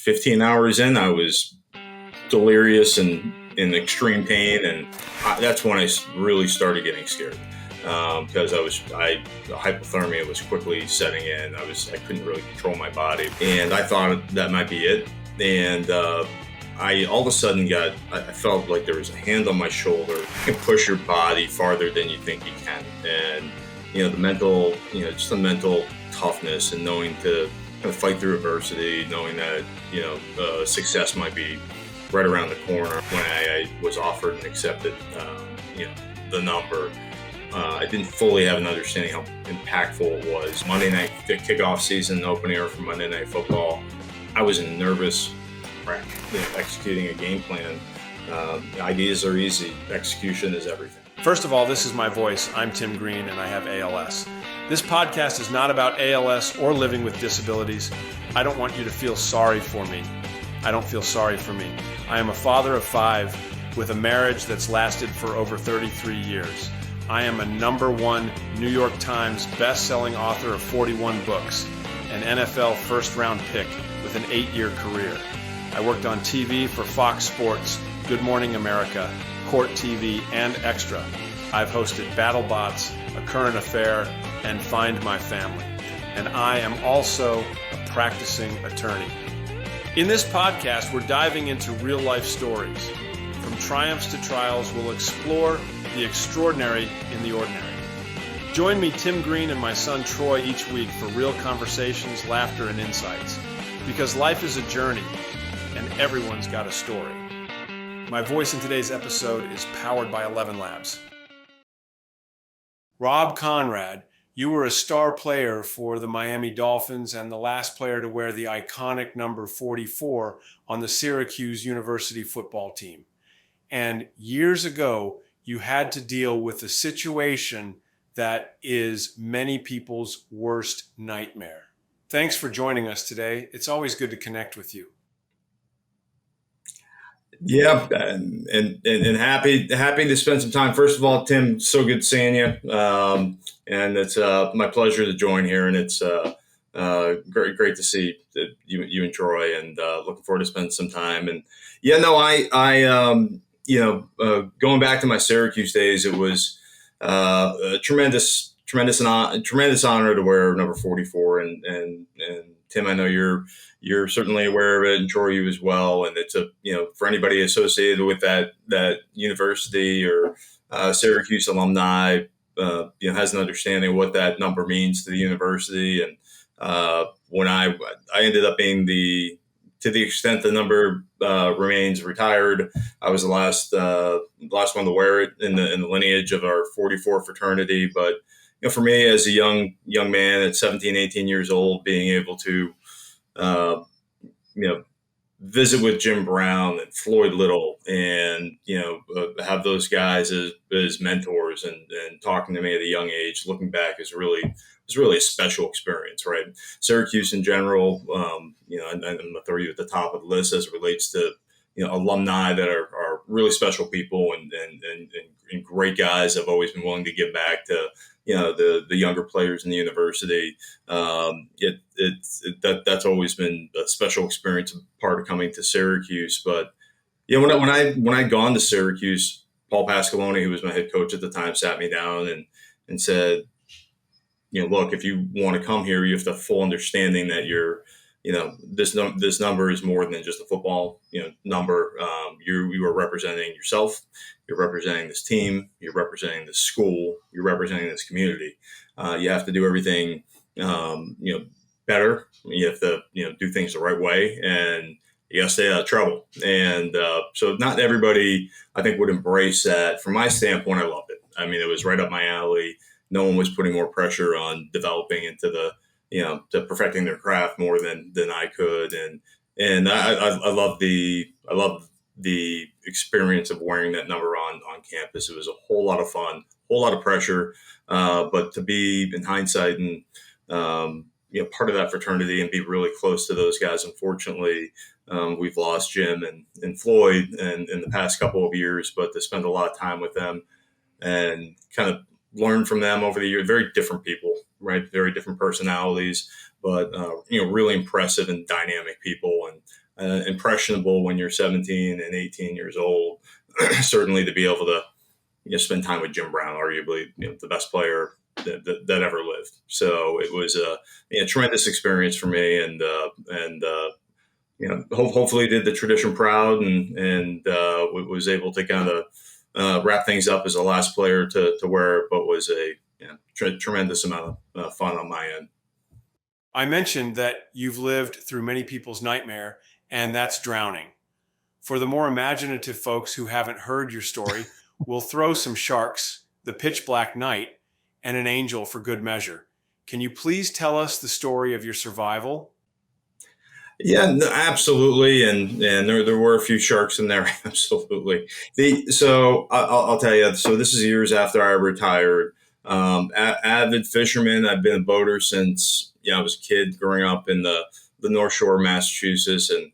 15 hours in, I was delirious and in extreme pain, and that's when I really started getting scared because hypothermia was quickly setting in. I couldn't really control my body, and I thought that might be it. And I all of a sudden I felt like there was a hand on my shoulder. You can push your body farther than you think you can, and the mental, just the mental toughness and knowing to fight through adversity, knowing that success might be right around the corner. When I was offered and accepted, the number, I didn't fully have an understanding how impactful it was. Monday night kickoff season, opener for Monday Night Football, I was in a nervous wreck. Executing a game plan. Ideas are easy. Execution is everything. First of all, this is my voice. I'm Tim Green, and I have ALS. This podcast is not about ALS or living with disabilities. I don't want you to feel sorry for me. I don't feel sorry for me. I am a father of 5 with a marriage that's lasted for over 33 years. I am a #1 New York Times best-selling author of 41 books, an NFL first-round pick with an 8-year career. I worked on TV for Fox Sports, Good Morning America, Court TV, and Extra. I've hosted BattleBots, A Current Affair, and Find My Family. And I am also a practicing attorney. In this podcast, we're diving into real-life stories. From triumphs to trials, we'll explore the extraordinary in the ordinary. Join me, Tim Green, and my son Troy each week for real conversations, laughter, and insights. Because life is a journey, and everyone's got a story. My voice in today's episode is powered by 11 Labs. Rob Konrad, you were a star player for the Miami Dolphins and the last player to wear the iconic number 44 on the Syracuse University football team. And years ago, you had to deal with a situation that is many people's worst nightmare. Thanks for joining us today. It's always good to connect with you. Yeah, and happy to spend some time. First of all, Tim, so good seeing you. And it's my pleasure to join here, and it's great to see that you and Troy, and looking forward to spending some time. And going back to my Syracuse days, it was a tremendous honor to wear number 44. And Tim, I know you're certainly aware of it, and Troy, you as well. And it's for anybody associated with that university or Syracuse alumni, has an understanding of what that number means to the university. And when I ended up being to the extent the number remains retired, I was the last one to wear it in the lineage of our 44 fraternity. But for me, as a young man at 17, 18 years old, being able to visit with Jim Brown and Floyd Little, and have those guys as mentors, and talking to me at a young age, looking back, was really a special experience, right? Syracuse in general, and I'm gonna throw you at the top of the list as it relates to alumni that are really special people and great guys have always been willing to give back to the younger players in the university. That's always been a special experience, part of coming to Syracuse. But when I'd gone to Syracuse, Paul Pasqualoni, who was my head coach at the time, sat me down and said, look, if you want to come here, you have to have full understanding that this number is more than just a football number. You are representing yourself. You're representing this team. You're representing this school. You're representing this community. You have to do everything better. You have to do things the right way, and you got to stay out of trouble. And so not everybody, I think, would embrace that. From my standpoint, I loved it. I mean, it was right up my alley. No one was putting more pressure on developing into to perfecting their craft more than I could. And I love the experience of wearing that number on campus. It was a whole lot of fun, a whole lot of pressure. But to be, in hindsight, and part of that fraternity and be really close to those guys. Unfortunately, we've lost Jim and Floyd in the past couple of years, but to spend a lot of time with them and kind of learn from them over the years. Very different people, right? Very different personalities, really impressive and dynamic people, and impressionable when you're 17 and 18 years old. Certainly to be able to spend time with Jim Brown, arguably the best player that ever lived. So it was a tremendous experience for me, and hopefully did the tradition proud, and was able to kind of wrap things up as the last player to wear it, but was a tremendous amount of fun on my end. I mentioned that you've lived through many people's nightmare, and that's drowning. For the more imaginative folks who haven't heard your story, we'll throw some sharks, the pitch black night, and an angel for good measure. Can you please tell us the story of your survival? Yeah, no, absolutely, and there were a few sharks in there, absolutely. So I'll tell you. So this is years after I retired. Avid fisherman. I've been a boater since I was a kid, growing up in the North Shore of Massachusetts, and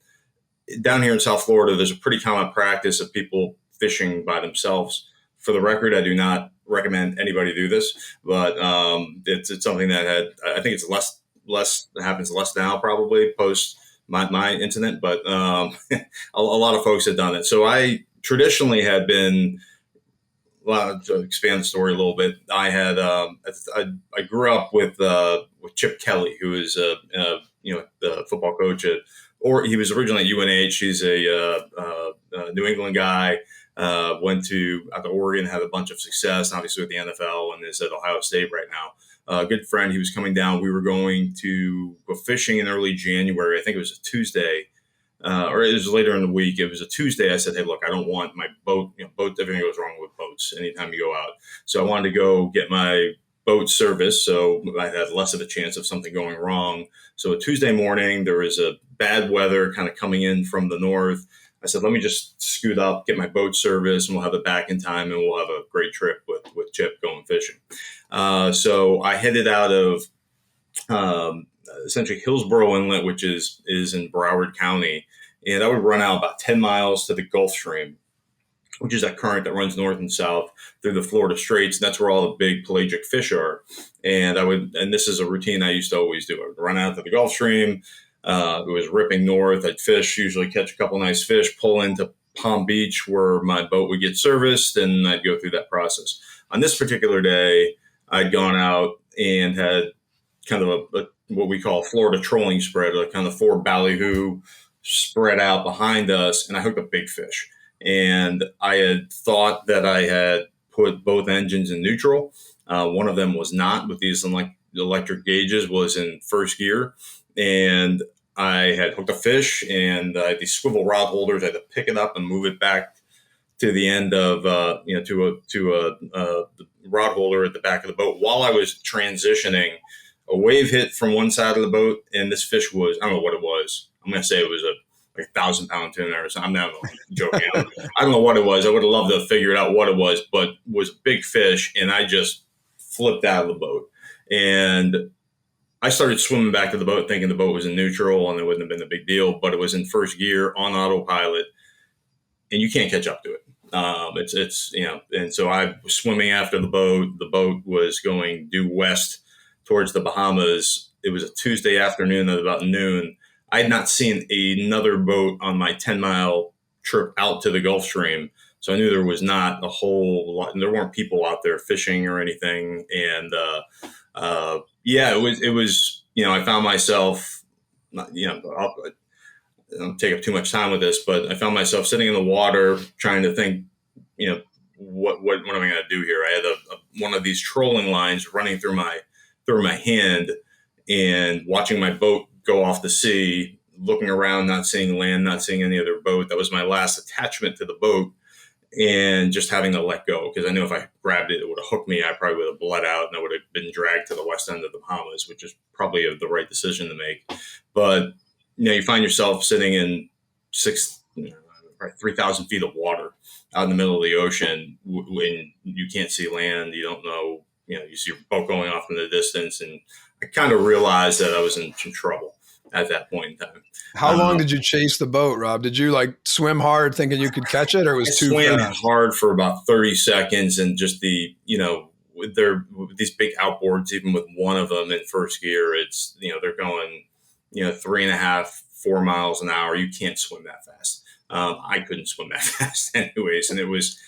down here in South Florida, there's a pretty common practice of people fishing by themselves. For the record, I do not recommend anybody do this, but it's something that I think it's less happens less now, probably post my incident, but a lot of folks had done it. So I traditionally had been, well, to expand the story a little bit, I had I grew up with Chip Kelly, who is the football coach or he was originally at UNH. He's a New England guy. Went out to Oregon, had a bunch of success, obviously with the NFL, and is at Ohio State right now. A good friend. He was coming down. We were going to go fishing in early January. I think it was a Tuesday, or it was later in the week. It was a Tuesday. I said, "Hey, look, I don't want my boat. Everything goes wrong with boats anytime you go out. So I wanted to go get my boat service, so I had less of a chance of something going wrong. So a Tuesday morning, there was a bad weather kind of coming in from the north. I said, let me just scoot up, get my boat service, and we'll have it back in time, and we'll have a great trip with Chip going fishing. So I headed out of essentially Hillsborough Inlet, which is in Broward County, and I would run out about 10 miles to the Gulf Stream, which is that current that runs north and south through the Florida Straits. And that's where all the big pelagic fish are. And this is a routine I used to always do. I would run out to the Gulf Stream. It was ripping north. I'd fish, usually catch a couple nice fish, pull into Palm Beach where my boat would get serviced, and I'd go through that process. On this particular day, I'd gone out and had kind of what we call a Florida trolling spread, like kind of 4 ballyhoo spread out behind us, and I hooked a big fish. And I had thought that I had put both engines in neutral. One of them was not, with these electric gauges, was in first gear. And I had hooked a fish, and these swivel rod holders, I had to pick it up and move it back to the end of, to a rod holder at the back of the boat. While I was transitioning, a wave hit from one side of the boat, and this fish was, I don't know what it was. I'm going to say it was a 1,000-pound tuna or something. I'm not joking. I don't know what it was. I would have loved to have figured out what it was, but it was a big fish, and I just flipped out of the boat. And I started swimming back to the boat, thinking the boat was in neutral and it wouldn't have been a big deal, but it was in first gear on autopilot, and you can't catch up to it. And so I was swimming after the boat. The boat was going due west towards the Bahamas. It was a Tuesday afternoon at about noon. I had not seen another boat on my 10-mile trip out to the Gulf Stream. So I knew there was not a whole lot, and there weren't people out there fishing or anything. And, it was, I found myself, I don't take up too much time with this, but I found myself sitting in the water trying to think, what am I going to do here? I had one of these trolling lines running through my hand, and watching my boat go off the sea, looking around, not seeing land, not seeing any other boat. That was my last attachment to the boat, and just having to let go, because I knew if I grabbed it, it would have hooked me. I probably would have bled out, and I would have been dragged to the west end of the Bahamas, which is probably the right decision to make. But you find yourself sitting in 3,000 feet of water out in the middle of the ocean, when you can't see land. You don't know. You see your boat going off in the distance, and I kind of realized that I was in trouble at that point in time. How long did you chase the boat, Rob? Did you swim hard thinking you could catch it, or it was too fast? I swam hard for about 30 seconds, and just they're these big outboards, even with one of them in first gear, it's, they're going, 3.5, 4 miles an hour. You can't swim that fast. I couldn't swim that fast anyways. And it was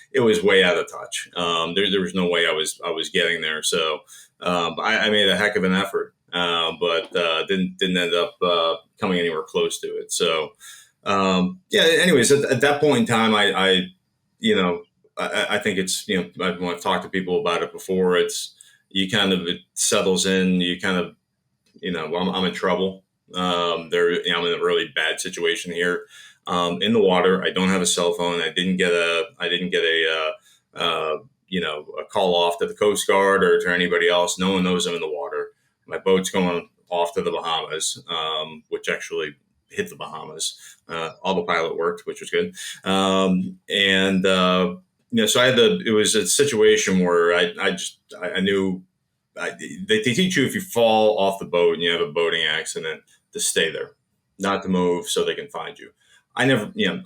way out of touch. There was no way I was getting there. So, I made a heck of an effort, but didn't end up coming anywhere close to it. So, anyways, at that point in time, I think it's, I've talked to people about it before. It's, it settles in, you kind of, I'm in trouble. I'm in a really bad situation here. In the water, I don't have a cell phone. I didn't get a call off to the Coast Guard or to anybody else. No one knows I'm in the water. My boat's going off to the Bahamas, which actually hit the Bahamas. Autopilot worked, which was good. So it was a situation where I knew they teach you if you fall off the boat and you have a boating accident to stay there, not to move so they can find you. I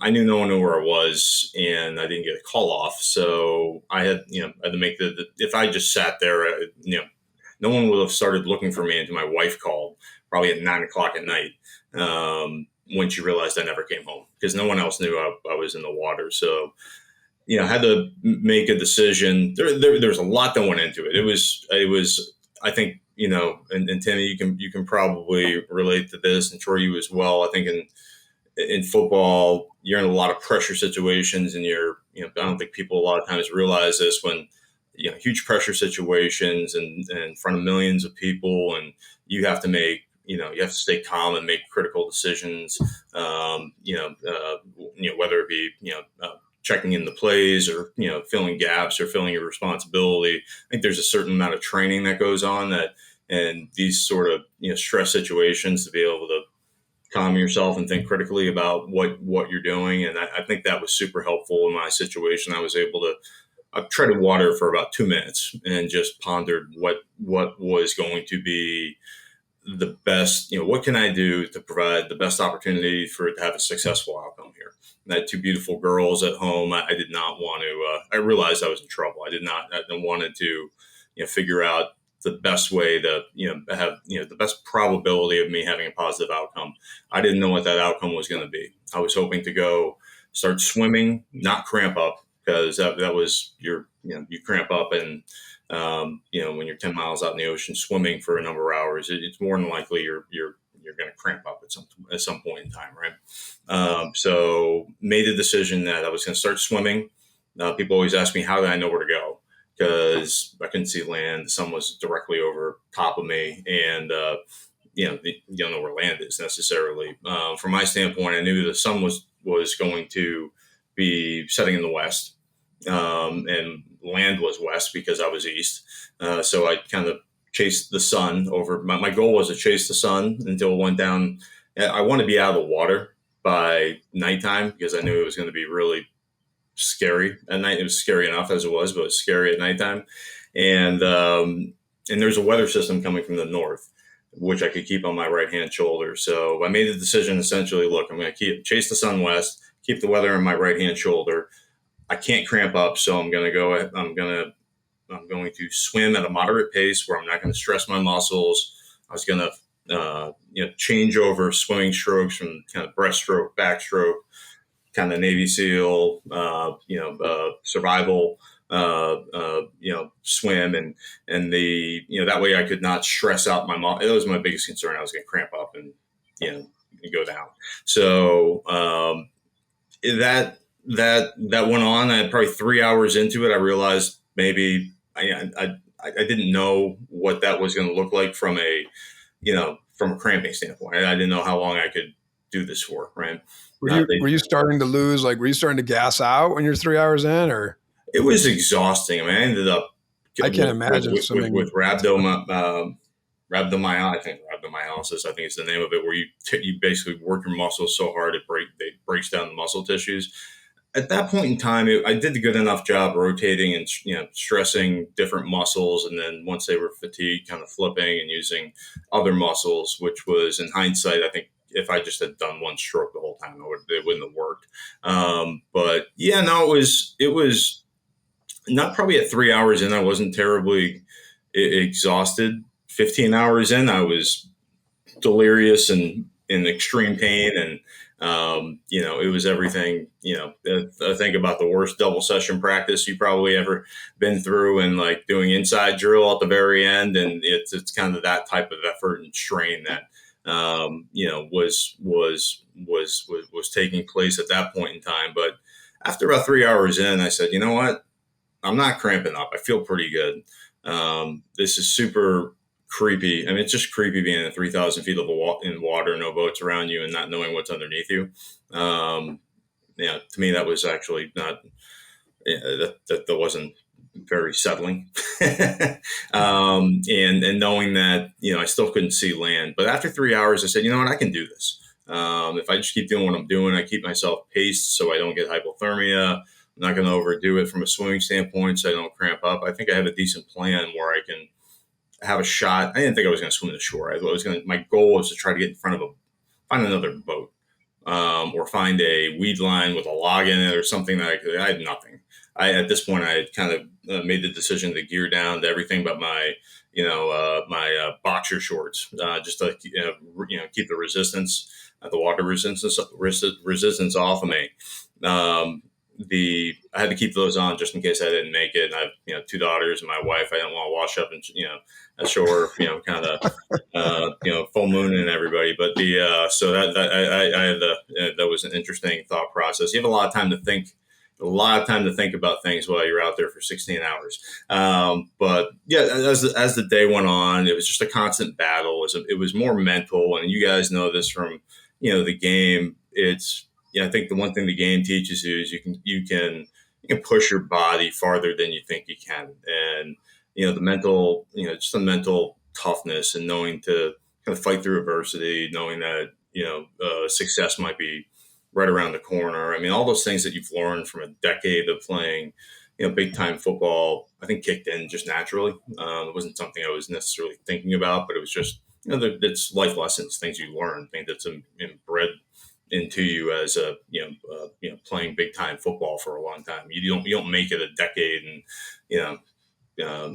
I knew no one knew where I was, and I didn't get a call off. So I had to make if I just sat there, no one would have started looking for me until my wife called, probably at 9 o'clock at night, when she realized I never came home, because no one else knew I was in the water. So, I had to make a decision. There's a lot that went into it. It was, I think, and Timmy, you can probably relate to this, and Troy, you as well. I think in football, you're in a lot of pressure situations, and I don't think people a lot of times realize this, when, huge pressure situations and in front of millions of people, and you have to make, you have to stay calm and make critical decisions. Whether it be, checking in the plays, or, filling gaps or filling your responsibility. I think there's a certain amount of training that goes on and these sort of, stress situations, to be able to calm yourself and think critically about what you're doing. And I think that was super helpful in my situation. I treaded water for about 2 minutes and just pondered what was going to be the best, what can I do to provide the best opportunity for it to have a successful outcome here. And I had 2 beautiful girls at home. I did not want to, I realized I was in trouble. I wanted to, figure out the best way to, have, the best probability of me having a positive outcome. I didn't know what that outcome was going to be. I was hoping to go start swimming, not cramp up, because that was you cramp up, and, when you're 10 miles out in the ocean swimming for a number of hours, it's more than likely you're going to cramp up at some point in time, right? So made a decision that I was going to start swimming. People always ask me, how did I know where to go? Because I couldn't see land. The sun was directly over top of me, and you don't know where land is necessarily. From my standpoint, I knew the sun was going to be setting in the west, and land was west because I was east. So I kind of chased the sun over. My goal was to chase the sun until it went down. I wanted to be out of the water by nighttime, because I knew it was going to be really scary at night. It was scary enough as it was, but it was scary at nighttime. And there's a weather system coming from the north, which I could keep on my right-hand shoulder. So I made the decision, essentially, look, I'm going to chase the sun west, keep the weather on my right-hand shoulder. I can't cramp up, so I'm going to swim at a moderate pace where I'm not going to stress my muscles. I was going to, change over swimming strokes from kind of breaststroke, backstroke, kind of Navy SEAL, survival, swim, and that way I could not stress out my muscle. That was my biggest concern. I was going to cramp up and, go down. So that went on. I had probably 3 hours into it, I realized maybe I didn't know what that was going to look like from a cramping standpoint. I didn't know how long I could do this for, right? Were you starting to lose, were you starting to gas out when you're 3 hours in, or? It was exhausting. I mean, I ended up, I can't imagine with rhabdomyolysis, I think it's the name of it, where you basically work your muscles so hard it breaks down the muscle tissues. At that point in time, I did a good enough job rotating and stressing different muscles, and then once they were fatigued, kind of flipping and using other muscles, which was, in hindsight, I think if I just had done one stroke the whole time, it wouldn't have worked. But yeah, no, it was not probably at 3 hours in, I wasn't terribly exhausted. 15 hours in, I was delirious and in extreme pain. And, it was everything, I think about the worst double session practice you probably ever been through, and like doing inside drill at the very end. And it's kind of that type of effort and strain that, was taking place at that point in time. But after about 3 hours in, I said, you know what? I'm not cramping up. I feel pretty good. This is super creepy. I mean, it's just creepy being at 3,000 feet in water, no boats around you, and not knowing what's underneath you. To me, that was actually not, that wasn't very settling. And knowing that, I still couldn't see land. But after 3 hours, I said, you know what, I can do this. If I just keep doing what I'm doing, I keep myself paced so I don't get hypothermia. I'm not going to overdo it from a swimming standpoint so I don't cramp up. I think I have a decent plan where I can have a shot. I didn't think I was going to swim to shore. My goal was to try to get in front of find another boat, or find a weed line with a log in it or something I had nothing. At this point, I had kind of made the decision to gear down to everything but my boxer shorts, just to keep the resistance, the water resistance off of me. I had to keep those on just in case I didn't make it. And I have, 2 daughters and my wife. I didn't want to wash up and, ashore, kind of, full moon and everybody. But so that I had that was an interesting thought process. You have a lot of time to think, about things while you're out there for 16 hours. But yeah, as the day went on, it was just a constant battle. It was more mental. And you guys know this from, the game. I think the one thing the game teaches you is you can push your body farther than you think you can, and the mental, just the mental toughness and knowing to kind of fight through adversity, knowing that success might be right around the corner. I mean, all those things that you've learned from a decade of playing, big time football, I think kicked in just naturally. It wasn't something I was necessarily thinking about, but it was just it's life lessons, things you learn, things that's inbred into you as playing big time football for a long time. You don't make it a decade and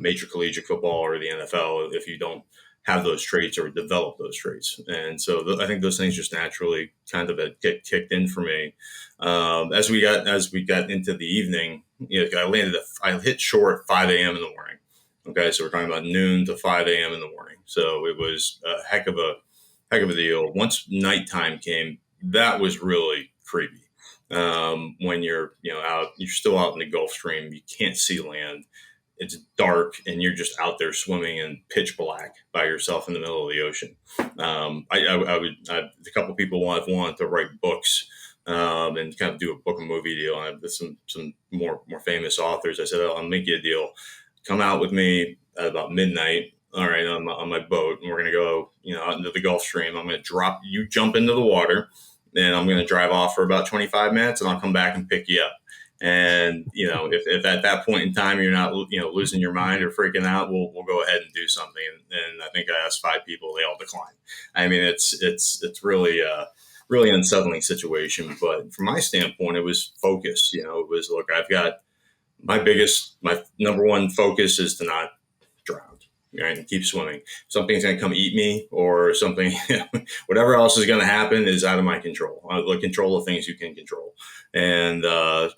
major collegiate football or the NFL if you don't have those traits or develop those traits. And so I think those things just naturally kind of get kicked in for me. As we got into the evening, I hit shore at 5 a.m. in the morning. Okay, so we're talking about noon to 5 a.m. in the morning. So it was a heck of a deal. Once nighttime came, that was really creepy. When you're still out in the Gulf Stream, you can't see land. It's dark, and you're just out there swimming in pitch black by yourself in the middle of the ocean. A couple people wanted to write books, and kind of do a book and movie deal. And some more famous authors. I said, I'll make you a deal. Come out with me at about midnight. All right, on my boat, and we're gonna go, out into the Gulf Stream. I'm gonna jump into the water, and I'm gonna drive off for about 25 minutes, and I'll come back and pick you up. And if at that point in time you're not losing your mind or freaking out, we'll go ahead and do something. And I think I asked 5 people, they all declined. I mean, it's really really unsettling situation. But from my standpoint, it was focus. It was, look, I've got my number one focus is to not drown. Right, and keep swimming. Something's going to come eat me, or something, whatever else is going to happen is out of my control. Control the things you can control. And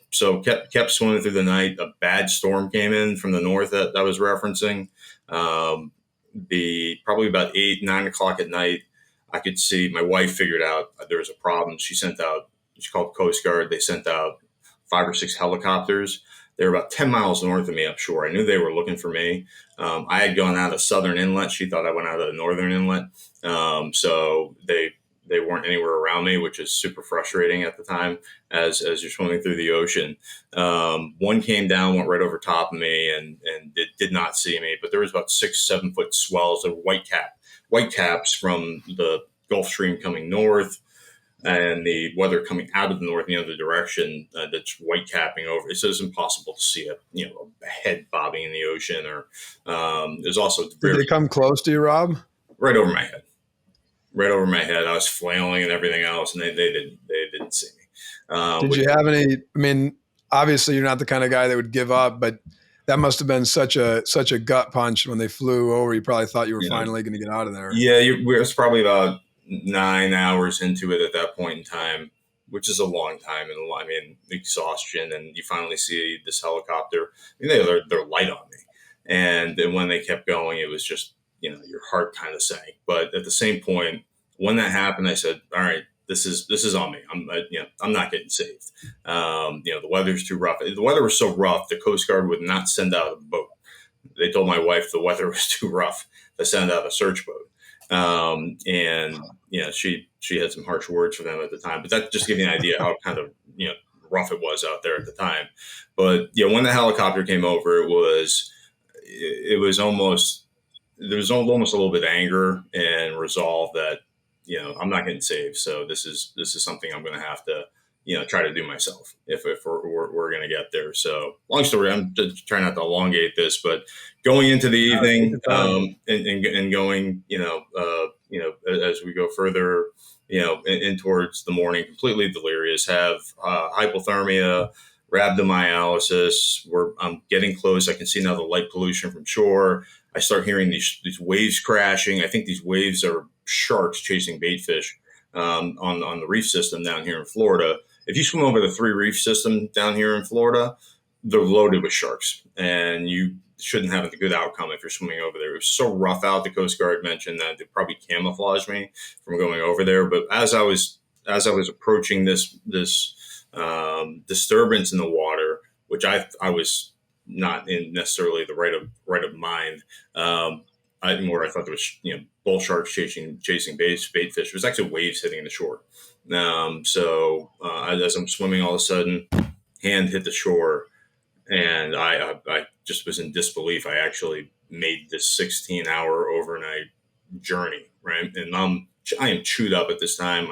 so kept swimming through the night. A bad storm came in from the north that I was referencing. Probably about 8, 9 o'clock at night, I could see my wife figured out there was a problem. She called Coast Guard. They sent out 5 or 6 helicopters. They were about 10 miles north of me upshore. I knew they were looking for me. I had gone out of southern inlet. She thought I went out of the northern inlet. So they weren't anywhere around me, which is super frustrating at the time as you're swimming through the ocean. One came down, went right over top of me, and it did not see me. But there was about 6-7 foot swells of white caps from the Gulf Stream coming north, and the weather coming out of the north in the other direction, that's white capping over. It's impossible to see a head bobbing in the ocean. Or there's also did they come close to you, Rob? Right over my head. Right over my head. I was flailing and everything else, and they didn't see me. Did you have any? I mean, obviously you're not the kind of guy that would give up, but that must have been such a gut punch when they flew over. You probably thought you were You know, finally going to get out of there. yeah, it was probably about 9 hours into it at that point in time, which is a long time. And I mean, exhaustion, and you finally see this helicopter. I mean, they're light on me, and then when they kept going, it was just your heart kind of sank. But at the same point, when that happened, I said, "All right, this is on me. I'm not getting saved. The weather's too rough. The weather was so rough, the Coast Guard would not send out a boat. They told my wife the weather was too rough to send out a search boat." And she had some harsh words for them at the time, but that just gives you an idea how kind of rough it was out there at the time. But when the helicopter came over, it was almost there was almost a little bit of anger and resolve that I'm not getting saved, so this is something I'm going to have to try to do myself if we're going to get there. So long story, I'm just trying not to elongate this, but going into the evening and going, as we go further, in towards the morning, completely delirious, have hypothermia, rhabdomyolysis, where I'm getting close. I can see now the light pollution from shore. I start hearing these waves crashing. I think these waves are sharks chasing bait fish on the reef system down here in Florida. If you swim over the Three Reef system down here in Florida, they're loaded with sharks, and you shouldn't have a good outcome if you're swimming over there. It was so rough out. The Coast Guard mentioned that they probably camouflaged me from going over there. But as I was approaching this disturbance in the water, which I was not in necessarily the right of mind. I thought there was bull sharks chasing bait fish. It was actually waves hitting the shore. As I'm swimming, all of a sudden, hand hit the shore, and I just was in disbelief. I actually made this 16-hour overnight journey, right? And I am chewed up at this time.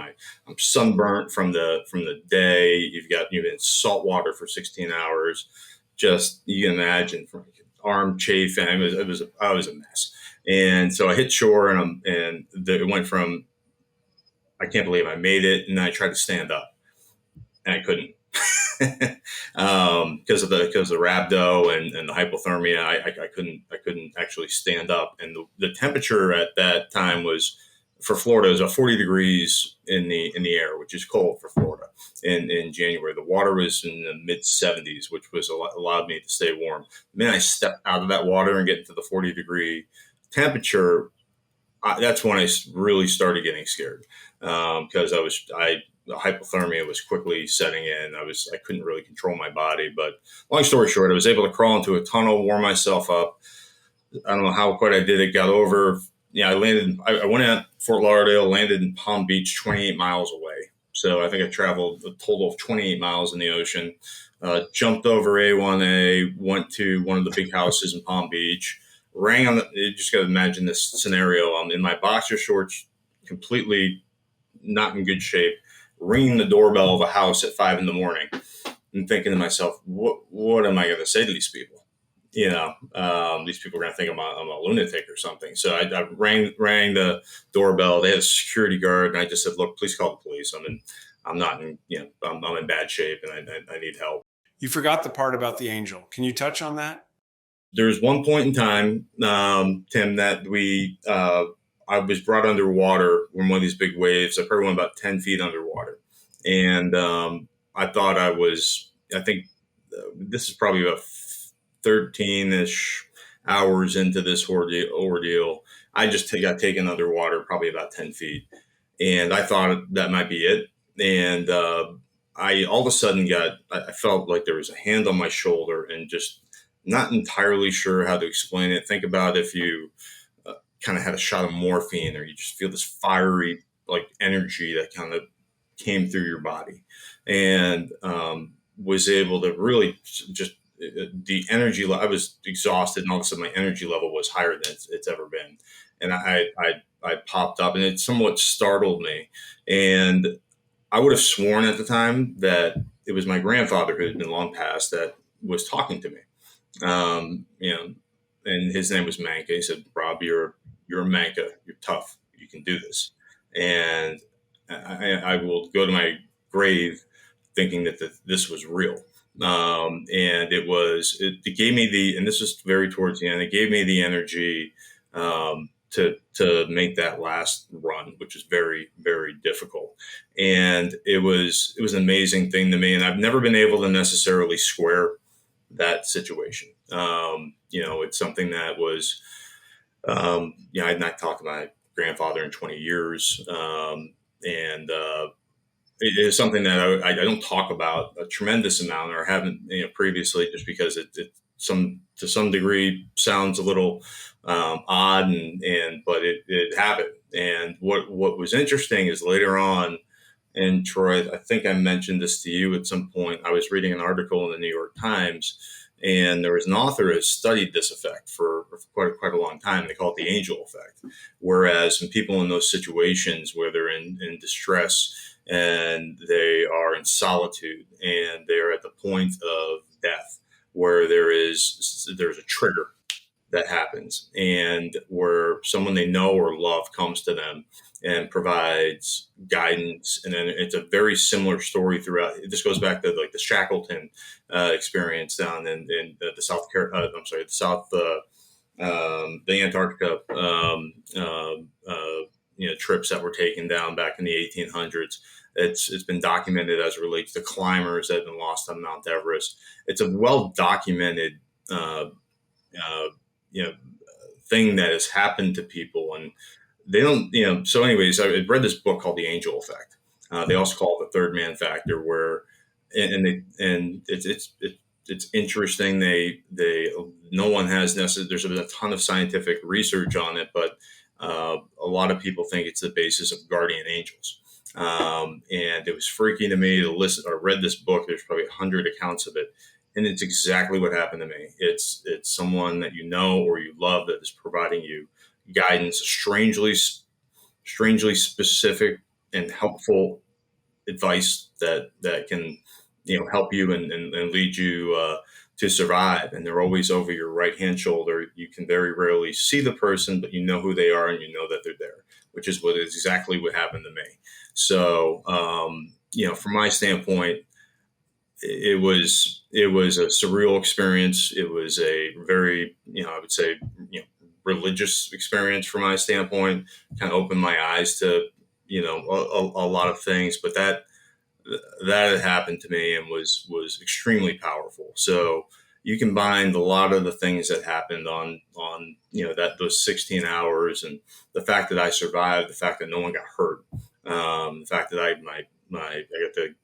I'm sunburnt from the day. You've been in salt water for 16 hours. Just you can imagine, from arm chafing. I was a mess. And so I hit shore, and it went from I can't believe I made it, and then I tried to stand up, and I couldn't because of the rhabdo and the hypothermia. I couldn't actually stand up, and the temperature at that time was, for Florida, it was about 40 degrees in the air, which is cold for Florida in January. The water was in the mid 70s, which was allowed me to stay warm. The minute I stepped out of that water and get into the 40-degree temperature, that's when I really started getting scared, because the hypothermia was quickly setting in. I couldn't really control my body. But long story short, I was able to crawl into a tunnel, warm myself up. I don't know how quite I did it. Got over. I landed. I went at Fort Lauderdale, landed in Palm Beach, 28 miles away. So I think I traveled a total of 28 miles in the ocean. Jumped over A1A, went to one of the big houses in Palm Beach. Rang on you just got to imagine this scenario. I'm in my boxer shorts, completely not in good shape, ringing the doorbell of a house at 5 a.m. and thinking to myself, what am I going to say to these people? These people are going to think I'm a lunatic or something. So I rang the doorbell. They had a security guard, and I just said, "Look, please call the police. I'm in bad shape, and I need help." You forgot the part about the angel. Can you touch on that? There was one point in time, Tim, that I was brought underwater when one of these big waves. I probably went about 10 feet underwater, and I thought I think this is probably about 13-ish hours into this ordeal. I just got taken underwater probably about 10 feet, and I thought that might be it. And I all of a sudden I felt like there was a hand on my shoulder, and just not entirely sure how to explain it. Think about if you kind of had a shot of morphine, or you just feel this fiery energy that kind of came through your body, and was able to really just the energy. I was exhausted, and all of a sudden my energy level was higher than it's ever been, and I popped up, and it somewhat startled me. And I would have sworn at the time that it was my grandfather, who had been long past, that was talking to me. And his name was Manka. He said, "Rob, you're a Manka. You're tough. You can do this." And I will go to my grave thinking that this was real. And it gave me and this was very towards the end, it gave me the energy to make that last run, which is very, very difficult. And it was an amazing thing to me. And I've never been able to necessarily square that situation. It's something that was, I'd not talked to my grandfather in 20 years. And it is something that I don't talk about a tremendous amount, or haven't, previously, just because it to some degree sounds a little odd, but it happened. And what was interesting is later on, and Troy, I think I mentioned this to you at some point. I was reading an article in the New York Times, and there was an author who has studied this effect for quite a long time. They call it the angel effect. Whereas when people in those situations where they're in distress and they are in solitude and they're at the point of death, where there's a trigger that happens, and where someone they know or love comes to them and provides guidance. And then it's a very similar story throughout. This goes back to like the Shackleton experience down in the Antarctica trips that were taken down back in the 1800s. It's been documented as it relates to climbers that have been lost on Mount Everest. It's a well documented thing that has happened to people, and they don't. So, anyways, I read this book called The Angel Effect. They also call it the third man factor, where it's interesting. They no one has necessarily. There's been a ton of scientific research on it, but a lot of people think it's the basis of guardian angels. And it was freaky to me to listen or read this book. There's probably 100 accounts of it. And it's exactly what happened to me. It's someone that you know or you love that is providing you guidance, strangely specific and helpful advice that can help you and lead you to survive. And they're always over your right hand shoulder. You can very rarely see the person, but you know who they are and you know that they're there, which is exactly what happened to me. So from my standpoint, it was a surreal experience. It was a very, I would say, religious experience from my standpoint. Kind of opened my eyes to, a lot of things. But that had happened to me and was extremely powerful. So you combined a lot of the things that happened on those 16 hours, and the fact that I survived, the fact that no one got hurt, the fact that I got to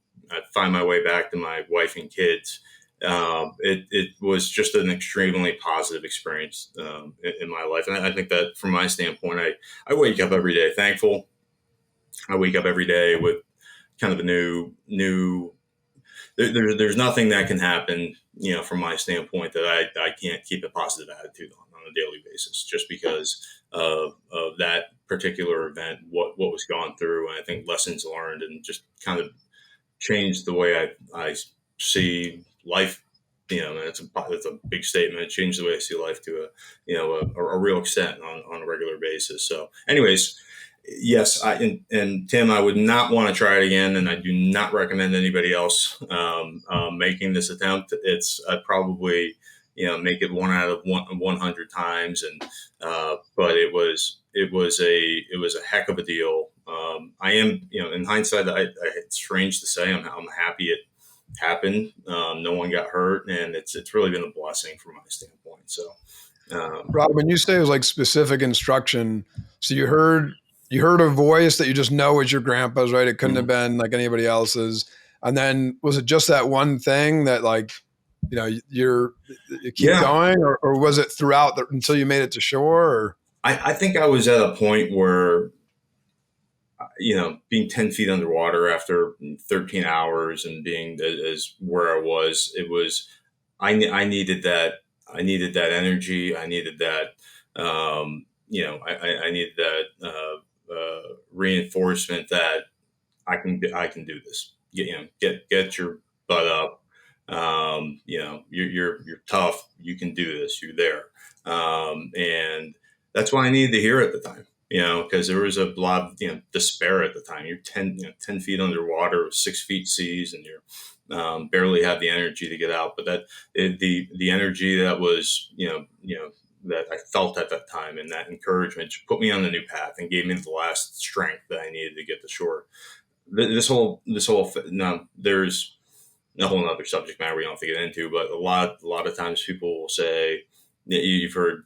find my way back to my wife and kids. It was just an extremely positive experience in my life. And I think that from my standpoint, I wake up every day thankful. I wake up every day with kind of a new there's nothing that can happen, from my standpoint, that I can't keep a positive attitude on a daily basis, just because of that particular event, what was gone through. And I think lessons learned, and just kind of changed the way I see life. It's a big statement. It changed the way I see life to a real extent on a regular basis. So anyways, yes, and Tim, I would not want to try it again, and I do not recommend anybody else making this attempt. I'd probably make it 1 out of 100 times, and but it was a heck of a deal. I am, in hindsight, it's strange to say, I'm happy it happened. No one got hurt, and it's really been a blessing from my standpoint. So, Rob, when you say it was like specific instruction, so you heard a voice that you just know is your grandpa's, right? It couldn't have been like anybody else's. And then was it just that one thing that, like, you keep going, or was it throughout until you made it to shore? Or I think I was at a point where, being 10 feet underwater after 13 hours and being as where I was, I needed that. I needed that energy. I needed that, I needed that reinforcement that I can do this. Get your butt up. You're tough. You can do this. You're there. And that's what I needed to hear at the time. because there was a lot of, despair at the time. You're 10 feet underwater, 6 feet seas, and you're barely have the energy to get out. But the energy that was, that I felt at that time, and that encouragement just put me on the new path and gave me the last strength that I needed to get to shore. Now there's a whole other subject matter we don't have to get into, but a lot of times people will say, you've heard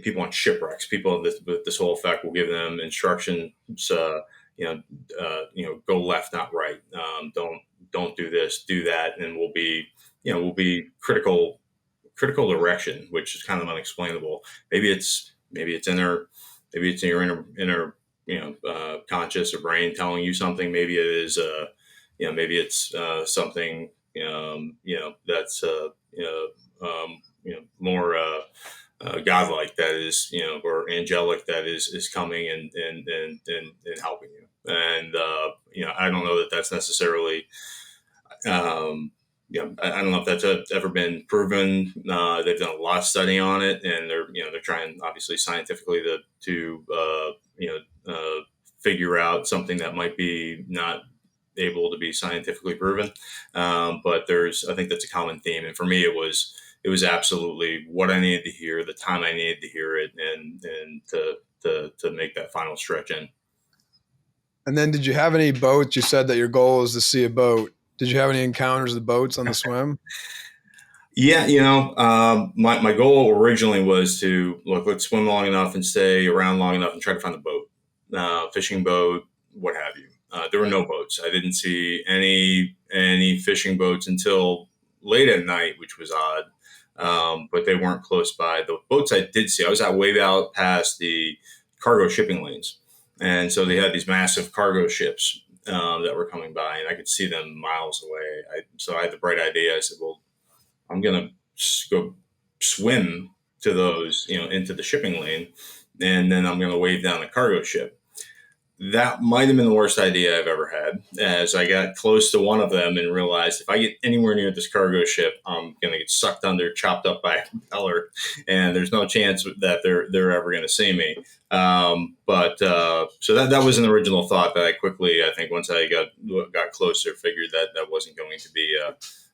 people on shipwrecks, people with this whole effect will give them instructions, go left, not right. Don't do this, do that. And we'll be critical direction, which is kind of unexplainable. Maybe it's in your inner, conscious or brain telling you something. Maybe it is, maybe it's something, that's, more, godlike, that is, or angelic, that is coming and helping you. And, I don't know that that's necessarily, I don't know if that's ever been proven. They've done a lot of study on it, and they're trying, obviously, scientifically to figure out something that might be not able to be scientifically proven. But I think that's a common theme. And for me, it was absolutely what I needed to hear, the time I needed to hear it, and to make that final stretch in. And then, did you have any boats? You said that your goal is to see a boat. Did you have any encounters with boats on the swim? Yeah, my goal originally was to let's swim long enough and stay around long enough and try to find a boat, fishing boat, what have you. There were no boats. I didn't see any fishing boats until late at night, which was odd. But they weren't close by. The boats I did see, I was way out past the cargo shipping lanes. And so they had these massive cargo ships that were coming by, and I could see them miles away. So I had the bright idea. I said, well, I'm going to go swim to those, into the shipping lane, and then I'm going to wave down the cargo ship. That might have been the worst idea I've ever had, as I got close to one of them and realized if I get anywhere near this cargo ship, I'm going to get sucked under, chopped up by a propeller, and there's no chance that they're ever going to see me. So that was an original thought that I quickly, I think, once I got closer, figured that wasn't going to be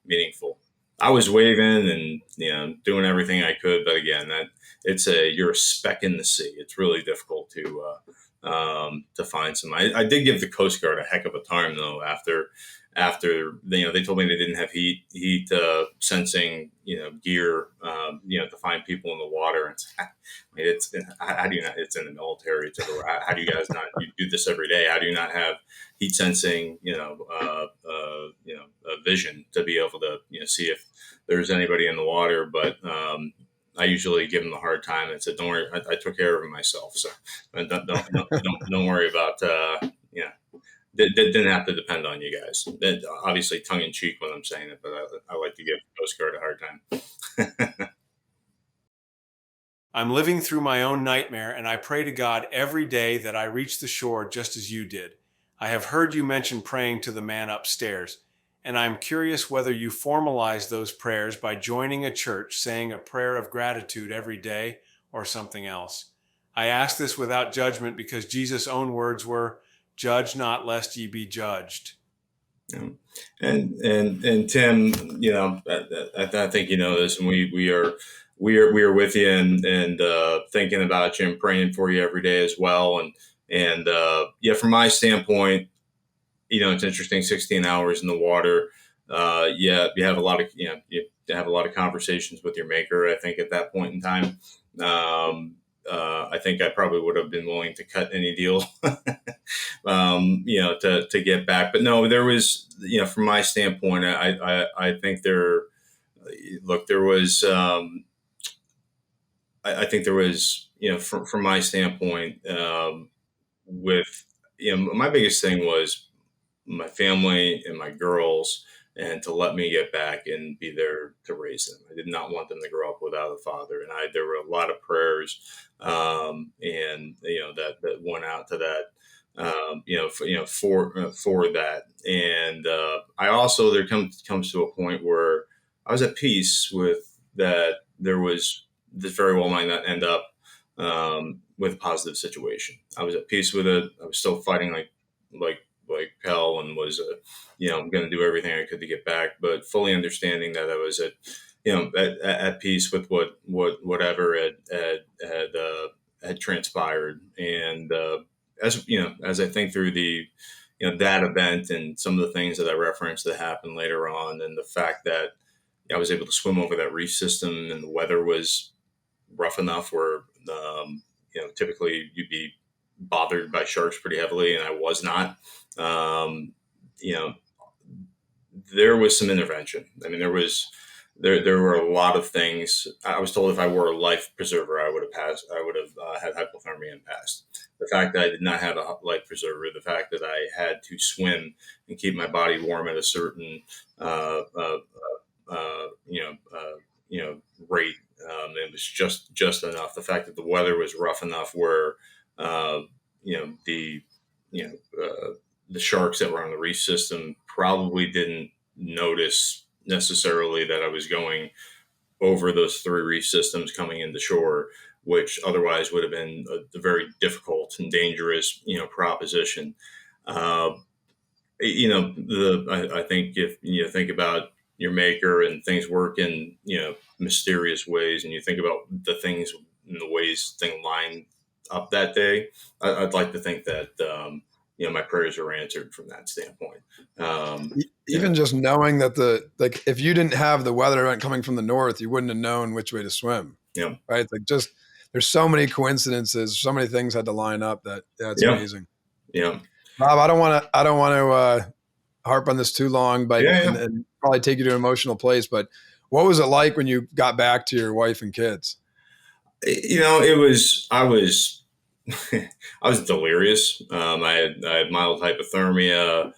meaningful. I was waving and doing everything I could, but again, you're a speck in the sea. It's really difficult to find some. I did give the Coast Guard a heck of a time, though, after they told me they didn't have heat sensing gear to find people in the water. It's how do you not? It's in the military. How do you guys not? You do this every day. How do you not have heat sensing vision to be able to see if there's anybody in the water? But I usually give them a hard time and said, "Don't worry, I took care of it myself." So don't worry about didn't have to depend on you guys. Obviously, tongue in cheek when I'm saying it, but I like to give Coast Guard a hard time. I'm living through my own nightmare, and I pray to God every day that I reach the shore just as you did. I have heard you mention praying to the man upstairs, and I'm curious whether you formalize those prayers by joining a church, saying a prayer of gratitude every day, or something else. I ask this without judgment because Jesus' own words were, "Judge not, lest ye be judged." Yeah. And Tim, I think you know this, and we are with you and thinking about you and praying for you every day as well. And from my standpoint, it's interesting. 16 hours in the water. You have a lot of you have a lot of conversations with your maker. I think at that point in time, I think I probably would have been willing to cut any deal, to get back. But no, there was, from my standpoint, I think there was, I think there was, from my standpoint, with, my biggest thing was my family and my girls, and to let me get back and be there to raise them. I did not want them to grow up without a father. And there were a lot of prayers, that went out to that, for that. And, I also, there comes to a point where I was at peace with that. This very well might not end up, with a positive situation. I was at peace with it. I was still fighting like hell, and was going to do everything I could to get back, but fully understanding that I was at peace with whatever had transpired. And as I think through that event and some of the things that I referenced that happened later on, and the fact that I was able to swim over that reef system, and the weather was rough enough where typically you'd be bothered by sharks pretty heavily, and I was not. Um, you know, there was some intervention. I mean, there were a lot of things. I was told if I wore a life preserver, I would have passed. I would have had hypothermia and passed. The fact that I did not have a life preserver, the fact that I had to swim and keep my body warm at a certain uh, uh, uh, rate. It was just enough. The fact that the weather was rough enough where uh, you know the you know the sharks that were on the reef system probably didn't notice necessarily that I was going over those three reef systems coming into shore, which otherwise would have been a very difficult and dangerous proposition. Uh, I think if you think about your maker and things work in mysterious ways, and you think about the things and the ways things line up that day, I'd like to think that my prayers are answered from that standpoint. Even just knowing that if you didn't have the weather event coming from the north, you wouldn't have known which way to swim. Yeah. Right. Like just there's so many coincidences, so many things had to line up that's amazing. Yeah. Bob, I don't want to harp on this too long, but and probably take you to an emotional place. But what was it like when you got back to your wife and kids? I was I was delirious. I had mild hypothermia.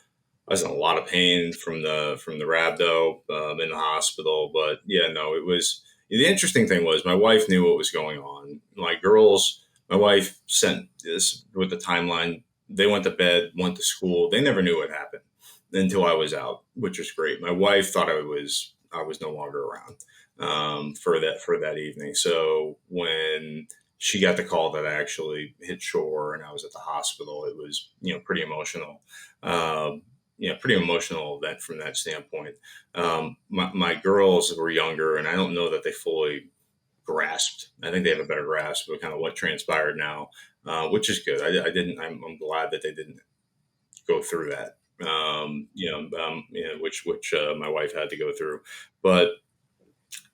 I was in a lot of pain from the rhabdo in the hospital. But it was the interesting thing was my wife knew what was going on. My wife sent this with the timeline. They went to bed, went to school. They never knew what happened until I was out, which was great. My wife thought I was no longer around for that evening. So when she got the call that I actually hit shore and I was at the hospital, it was pretty emotional. Pretty emotional event from that standpoint. My girls were younger, and I don't know that they fully grasped. I think they have a better grasp of kind of what transpired now, which is good. I'm glad that they didn't go through that. Which my wife had to go through, but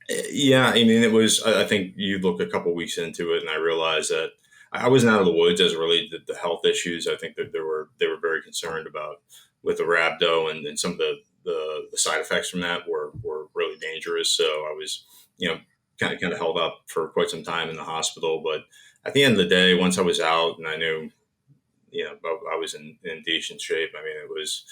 I mean, it was. I think you look a couple weeks into it, and I realized that I wasn't out of the woods as it related to the health issues. I think that they were very concerned about with the rhabdo, and some of the side effects from that were really dangerous. So I was, kind of held up for quite some time in the hospital. But at the end of the day, once I was out and I knew, I was in decent shape. I mean, it was,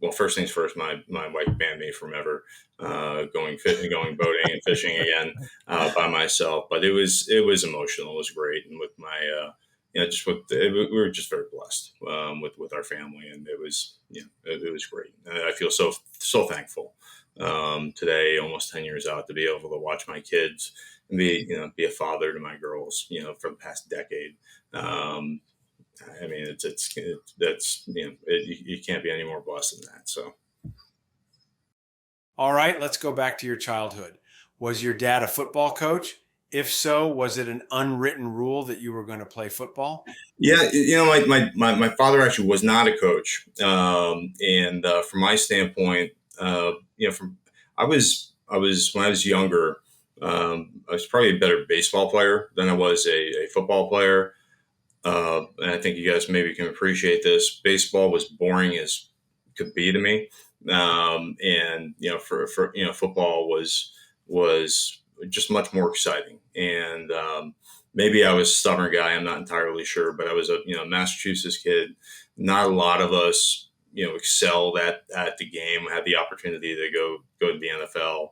well, first things first, my wife banned me from ever going boating and fishing again by myself. But it was emotional. It was great, and with my we were just very blessed with our family, and it was it was great. I feel so thankful today, almost 10 years out, to be able to watch my kids and be a father to my girls for the past decade. I mean, you can't be any more blessed than that. So. All right, let's go back to your childhood. Was your dad a football coach? If so, was it an unwritten rule that you were going to play football? Yeah, my father actually was not a coach, and from my standpoint, I was when I was younger, I was probably a better baseball player than I was a football player. And I think you guys maybe can appreciate this. Baseball was boring as could be to me, and for football was just much more exciting. And maybe I was a stubborn guy. I'm not entirely sure, but I was a Massachusetts kid. Not a lot of us excelled at the game. Had the opportunity to go to the NFL.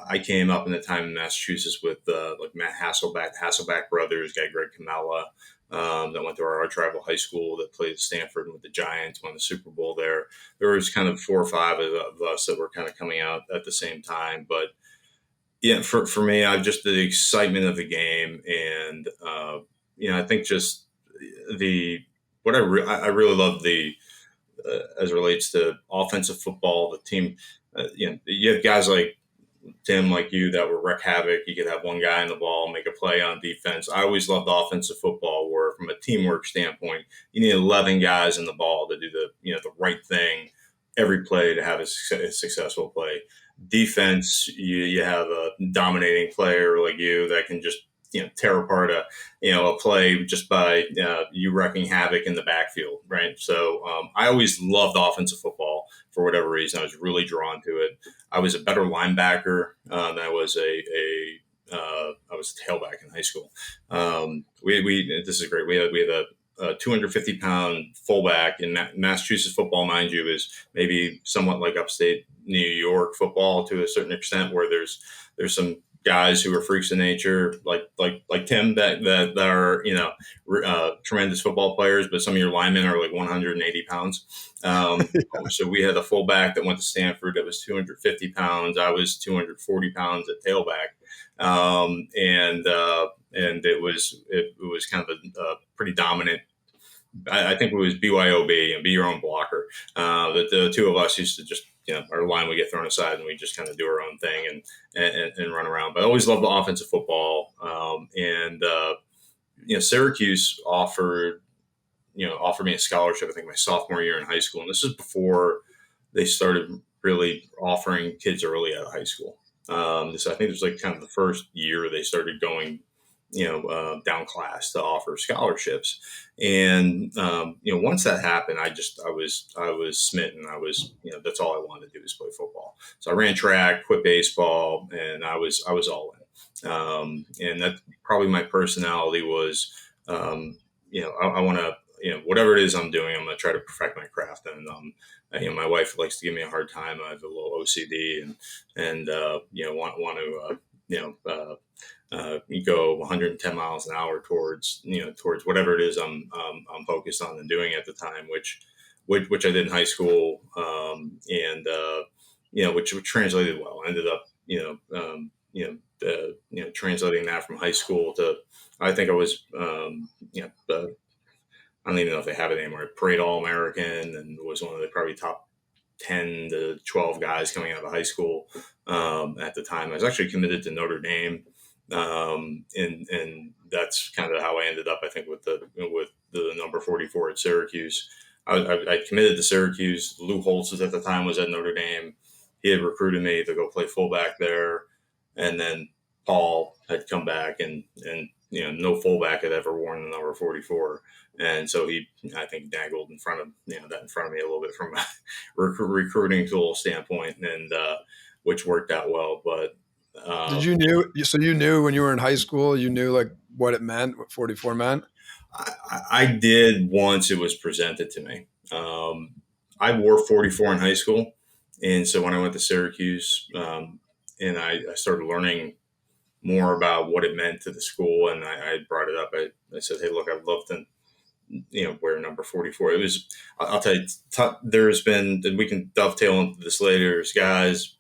I came up in the time in Massachusetts with like Matt Hasselback brothers, guy Greg Camella, that went to our arch rival high school, that played at Stanford with the Giants, won the Super Bowl there. There was kind of 4 or 5 of us that were kind of coming out at the same time. But Yeah, for me, I just the excitement of the game, and I think just the what I really love the as it relates to offensive football, the team. You have guys like Tim, like you, that will wreak havoc. You could have one guy in the ball, make a play on defense. I always loved offensive football, where from a teamwork standpoint, you need 11 guys in the ball to do the right thing every play to have a successful play. Defense, you have a dominating player like you that can just tear apart a play just by you wrecking havoc in the backfield, right? So I always loved offensive football for whatever reason. I was really drawn to it. I was a better linebacker than I was I was a tailback in high school. We this is great. We had a 250-pound fullback in Massachusetts football, mind you, is maybe somewhat like upstate New York football to a certain extent, where there's some guys who are freaks of nature, like Tim, that are tremendous football players, but some of your linemen are like 180 pounds. So we had a fullback that went to Stanford that was 250 pounds. I was 240 pounds at tailback, and it was kind of a pretty dominant. I think it was BYOB and be your own blocker. That the two of us used to just, our line would get thrown aside and we just kind of do our own thing and run around. But I always loved the offensive football. Syracuse offered me a scholarship, I think my sophomore year in high school. And this is before they started really offering kids early out of high school. I think it was like kind of the first year they started going down class to offer scholarships. And, once that happened, I was smitten. I was, that's all I wanted to do was play football. So I ran track, quit baseball, and I was all in. And that probably my personality was, I want to, whatever it is I'm doing, I'm going to try to perfect my craft. And, my wife likes to give me a hard time. I have a little OCD and want to, you go 110 miles an hour towards whatever it is I'm focused on and doing at the time, which I did in high school, which translated well. I ended up translating that from high school to, I think I was I don't even know if they have it anymore. Parade All-American, and was one of the probably top 10 to 12 guys coming out of high school at the time. I was actually committed to Notre Dame. And that's kind of how I ended up, I think, with the number 44 at Syracuse. I committed to Syracuse. Lou Holtz at the time was at Notre Dame. He had recruited me to go play fullback there. And then Paul had come back and no fullback had ever worn the number 44. And so he, I think, dangled in front of me a little bit from a recruiting tool standpoint, and which worked out well. But you knew when you were in high school, you knew like what it meant, what 44 meant? I did once it was presented to me. I wore 44 in high school. And so when I went to Syracuse and I started learning more about what it meant to the school, and I brought it up, I said, hey, look, I'd love to, wear number 44. It was, I'll tell you, there's been, and we can dovetail into this later, there's guys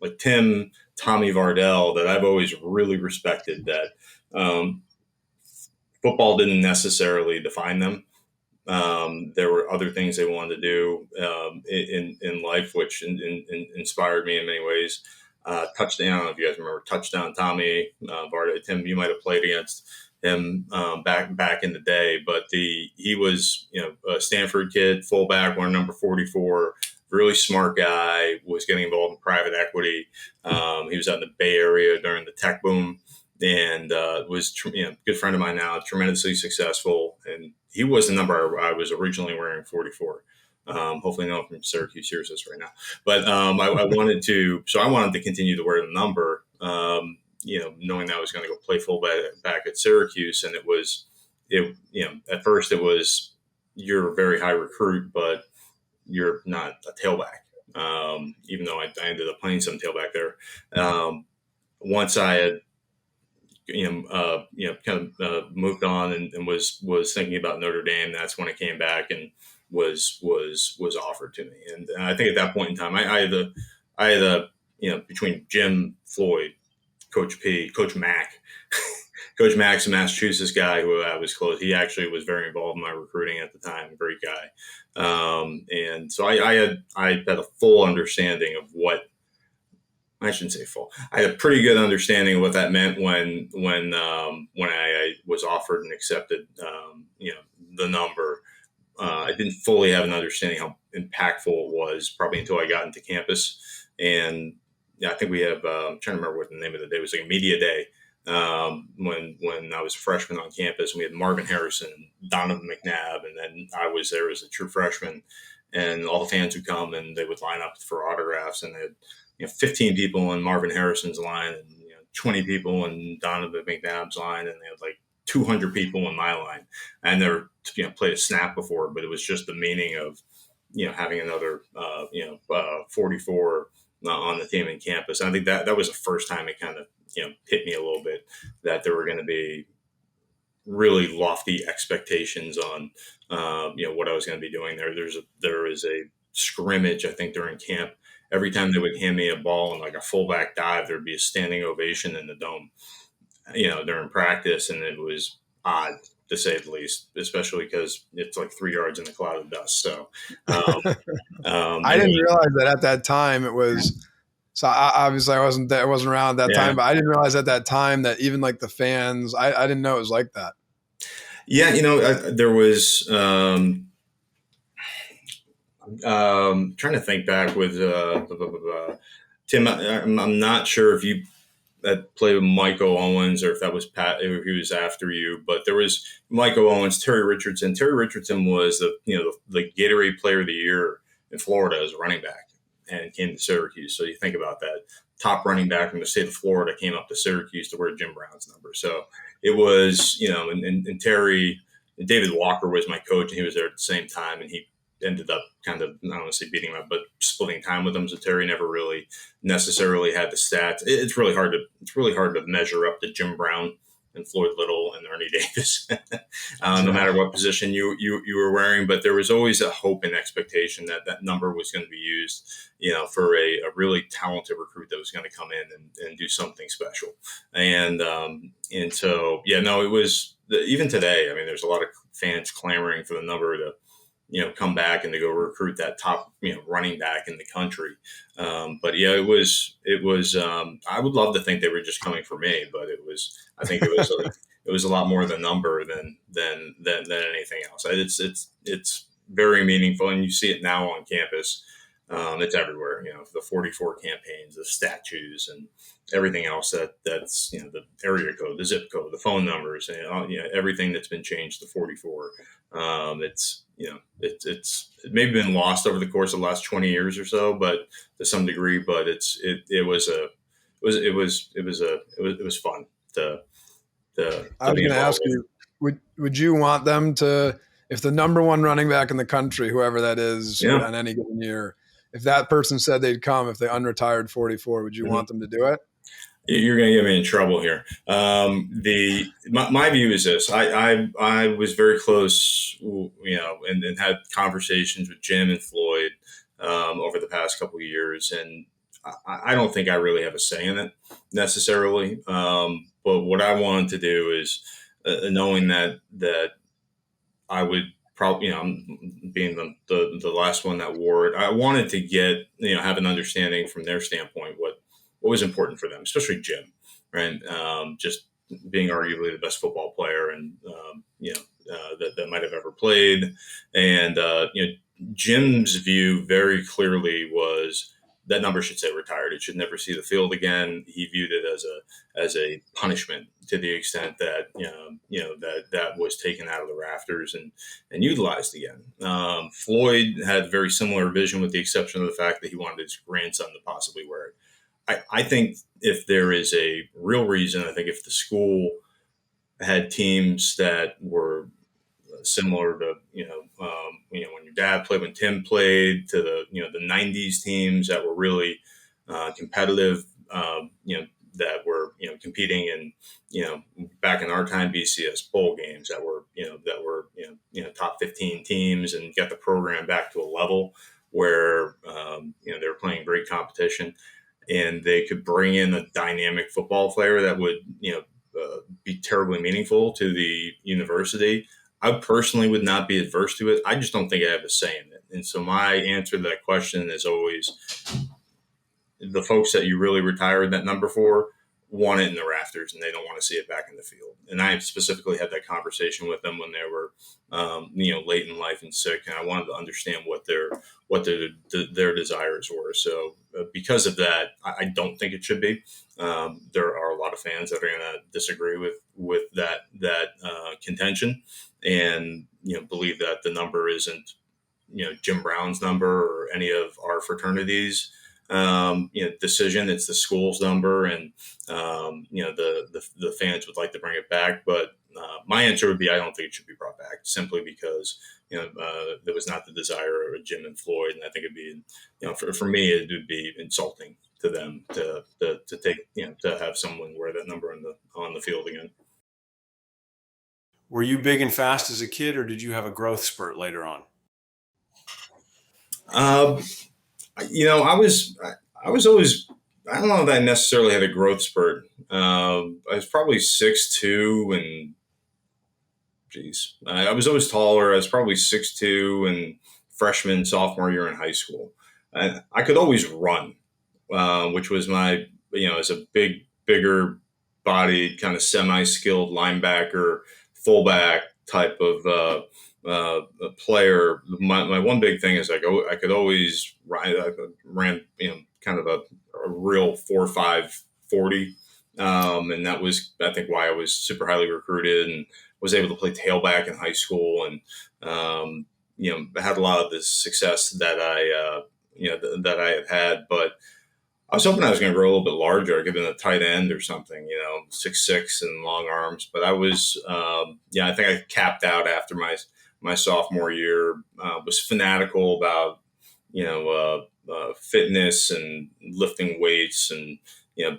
like Tommy Vardell that I've always really respected, that football didn't necessarily define them. There were other things they wanted to do in life, which inspired me in many ways. Touchdown, I don't know if you guys remember Touchdown Tommy Vardell. Tim, you might have played against him back in the day, but he was a Stanford kid, fullback, wearing number 44. Really smart guy, was getting involved in private equity. He was out in the Bay Area during the tech boom, and was good friend of mine now, tremendously successful. And he was the number I was originally wearing, 44. Hopefully no one from Syracuse hears this right now. But I wanted to continue to wear the number, knowing that I was going to go play fullback at Syracuse. And at first it was, you're a very high recruit, but you're not a tailback. Even though I ended up playing some tailback there. Once I had, moved on and was thinking about Notre Dame, that's when it came back and was offered to me. And I think at that point in time, I had between Jim Floyd Coach Mack. Coach Mack's a Massachusetts guy who I was close. He actually was very involved in my recruiting at the time. Great guy. And so I had a full understanding of what, I shouldn't say full. I had a pretty good understanding of what that meant when I was offered and accepted, the number. I didn't fully have an understanding how impactful it was probably until I got into campus. And yeah, I think we have, I'm trying to remember what the name of the day was, like a media day. When I was a freshman on campus, and we had Marvin Harrison, Donovan McNabb, and then I was there as a true freshman, and all the fans would come and they would line up for autographs, and they had 15 people in Marvin Harrison's line, and 20 people in Donovan McNabb's line, and they had like 200 people in my line. I never played a snap before, but it was just the meaning of having another 44 on the team in campus. And I think that was the first time it kind of hit me a little bit that there were going to be really lofty expectations on what I was going to be doing there. There was a scrimmage, I think, during camp. Every time they would hand me a ball and like a fullback dive, there'd be a standing ovation in the dome, during practice. And it was odd, to say the least, especially because it's like 3 yards in a cloud of dust. So I didn't realize that at that time it was. So obviously I wasn't around at that time, but I didn't realize at that time that even like the fans, I didn't know it was like that. Yeah, there was. Trying to think back with Tim. I'm not sure if you played with Michael Owens or if that was Pat, if he was after you, but there was Michael Owens, Terry Richardson. Terry Richardson was the Gatorade Player of the Year in Florida as a running back, and came to Syracuse. So you think about that, top running back from the state of Florida came up to Syracuse to wear Jim Brown's number. So it was, and Terry, David Walker was my coach, and he was there at the same time, and he ended up kind of, I don't want to say beating him up, but splitting time with him. So Terry never really necessarily had the stats. It's really hard to measure up to Jim Brown and Floyd Little and Ernie Davis, no matter what position you were wearing. But there was always a hope and expectation that that number was going to be used, for a really talented recruit that was going to come in and do something special. And so, it was even today. I mean, there's a lot of fans clamoring for the number to, come back and to go recruit that top, running back in the country. But yeah, it was, I would love to think they were just coming for me, but I think it was a lot more the number than anything else. It's very meaningful, and you see it now on campus. It's everywhere, the 44 campaigns, the statues, and everything else that's the area code, the zip code, the phone numbers, and everything that's been changed to 44. It's maybe been lost over the course of the last 20 years or so, but to some degree. But it was fun to. I was going to ask you, would you want them to, if the number one running back in the country, whoever that is, on any given year, if that person said they'd come, if they unretired 44, would you want them to do it? You're going to get me in trouble here. My view is this: I was very close, and had conversations with Jim and Floyd over the past couple of years, and I don't think I really have a say in it necessarily. But what I wanted to do is, knowing that I would probably, being the last one that wore it, I wanted to get, have an understanding from their standpoint what was important for them, especially Jim, right? Just being arguably the best football player and that might have ever played, and Jim's view very clearly was that number should say retired. It should never see the field again. He viewed it as a punishment to the extent that that was taken out of the rafters and utilized again. Floyd had a very similar vision, with the exception of the fact that he wanted his grandson to possibly wear it. I think if there is a real reason, I think if the school had teams that were similar to, when your dad played, when Tim played, to the 90s teams that were really competitive, that were, competing in, back in our time, BCS bowl games that were top 15 teams, and get the program back to a level where, they were playing great competition. and they could bring in a dynamic football player that would, be terribly meaningful to the university, I personally would not be adverse to it. I just don't think I have a say in it. And so my answer to that question is always the folks that you really retired that number for want it in the rafters and they don't want to see it back in the field. And I specifically had that conversation with them when they were, late in life and sick, and I wanted to understand what their desires were. So because of that, I don't think it should be. There are a lot of fans that are going to disagree with that contention, and believe that the number isn't Jim Brown's number or any of our fraternities decision. It's the school's number, and the fans would like to bring it back. But my answer would be I don't think it should be brought back, simply because there was not the desire of Jim and Floyd, and I think it'd be for me it would be insulting to them to take to have someone wear that number on the field again. Were you big and fast as a kid, or did you have a growth spurt later on? I was always, I don't know that I necessarily had a growth spurt. I was probably 6'2", and I was always taller. I was probably 6'2", and freshman, sophomore year in high school. And I could always run, which was my, as a bigger body, kind of semi-skilled linebacker, fullback type of player. My one big thing is I could always ride. I ran, kind of a real 4.5 40, and that was, I think, why I was super highly recruited and was able to play tailback in high school, and had a lot of the success that that I have had. But I was hoping I was going to grow a little bit larger. I could have been a tight end or something, 6'6" and long arms. But I was, I think I capped out after my sophomore year. Was fanatical about, fitness and lifting weights and,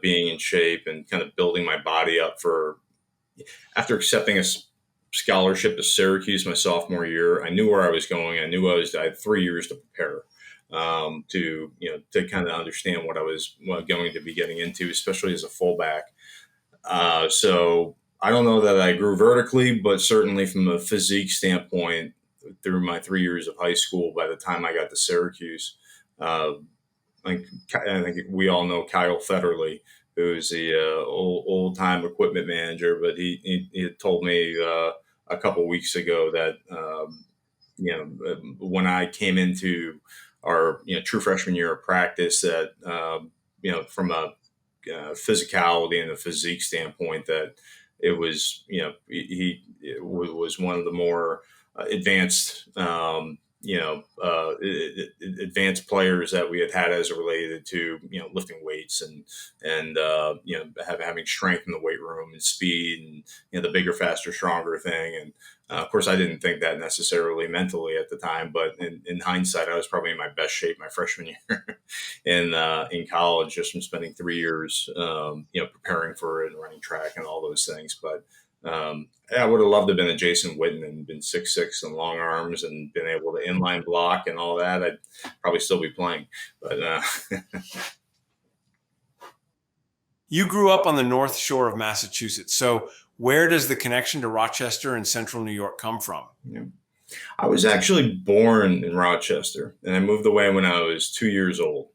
being in shape and kind of building my body up for, after accepting a scholarship to Syracuse my sophomore year, I knew where I was going. I had 3 years to prepare. To kind of understand what I was going to be getting into, especially as a fullback. So I don't know that I grew vertically, but certainly from a physique standpoint, through my 3 years of high school, by the time I got to Syracuse, I think we all know Kyle Federley, who's the old time equipment manager, but he had told me a couple weeks ago that when I came into our true freshman year of practice, that from a physicality and a physique standpoint, that it was he was one of the more advanced advanced players that we had as it related to lifting weights and having strength in the weight room and speed and the bigger, faster, stronger thing. And of course, I didn't think that necessarily mentally at the time, but in hindsight, I was probably in my best shape my freshman year in college, just from spending 3 years preparing for it and running track and all those things. But I would have loved to have been a Jason Witten and been 6'6" and long arms and been able to inline block and all that. I'd probably still be playing. But you grew up on the North Shore of Massachusetts. So where does the connection to Rochester and Central New York come from? Yeah. I was actually born in Rochester, and I moved away when I was 2 years old.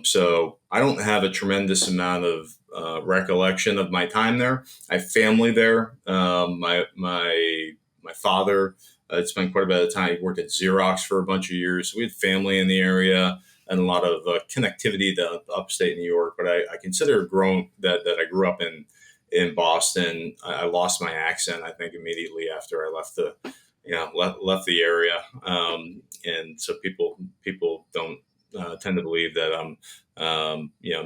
So I don't have a tremendous amount of recollection of my time there. I have family there. My father spent quite a bit of time. He worked at Xerox for a bunch of years. So we had family in the area and a lot of connectivity to upstate New York. But I consider growing that I grew up in Boston. I lost my accent, I think, immediately after I left the area. And so people don't tend to believe that I'm,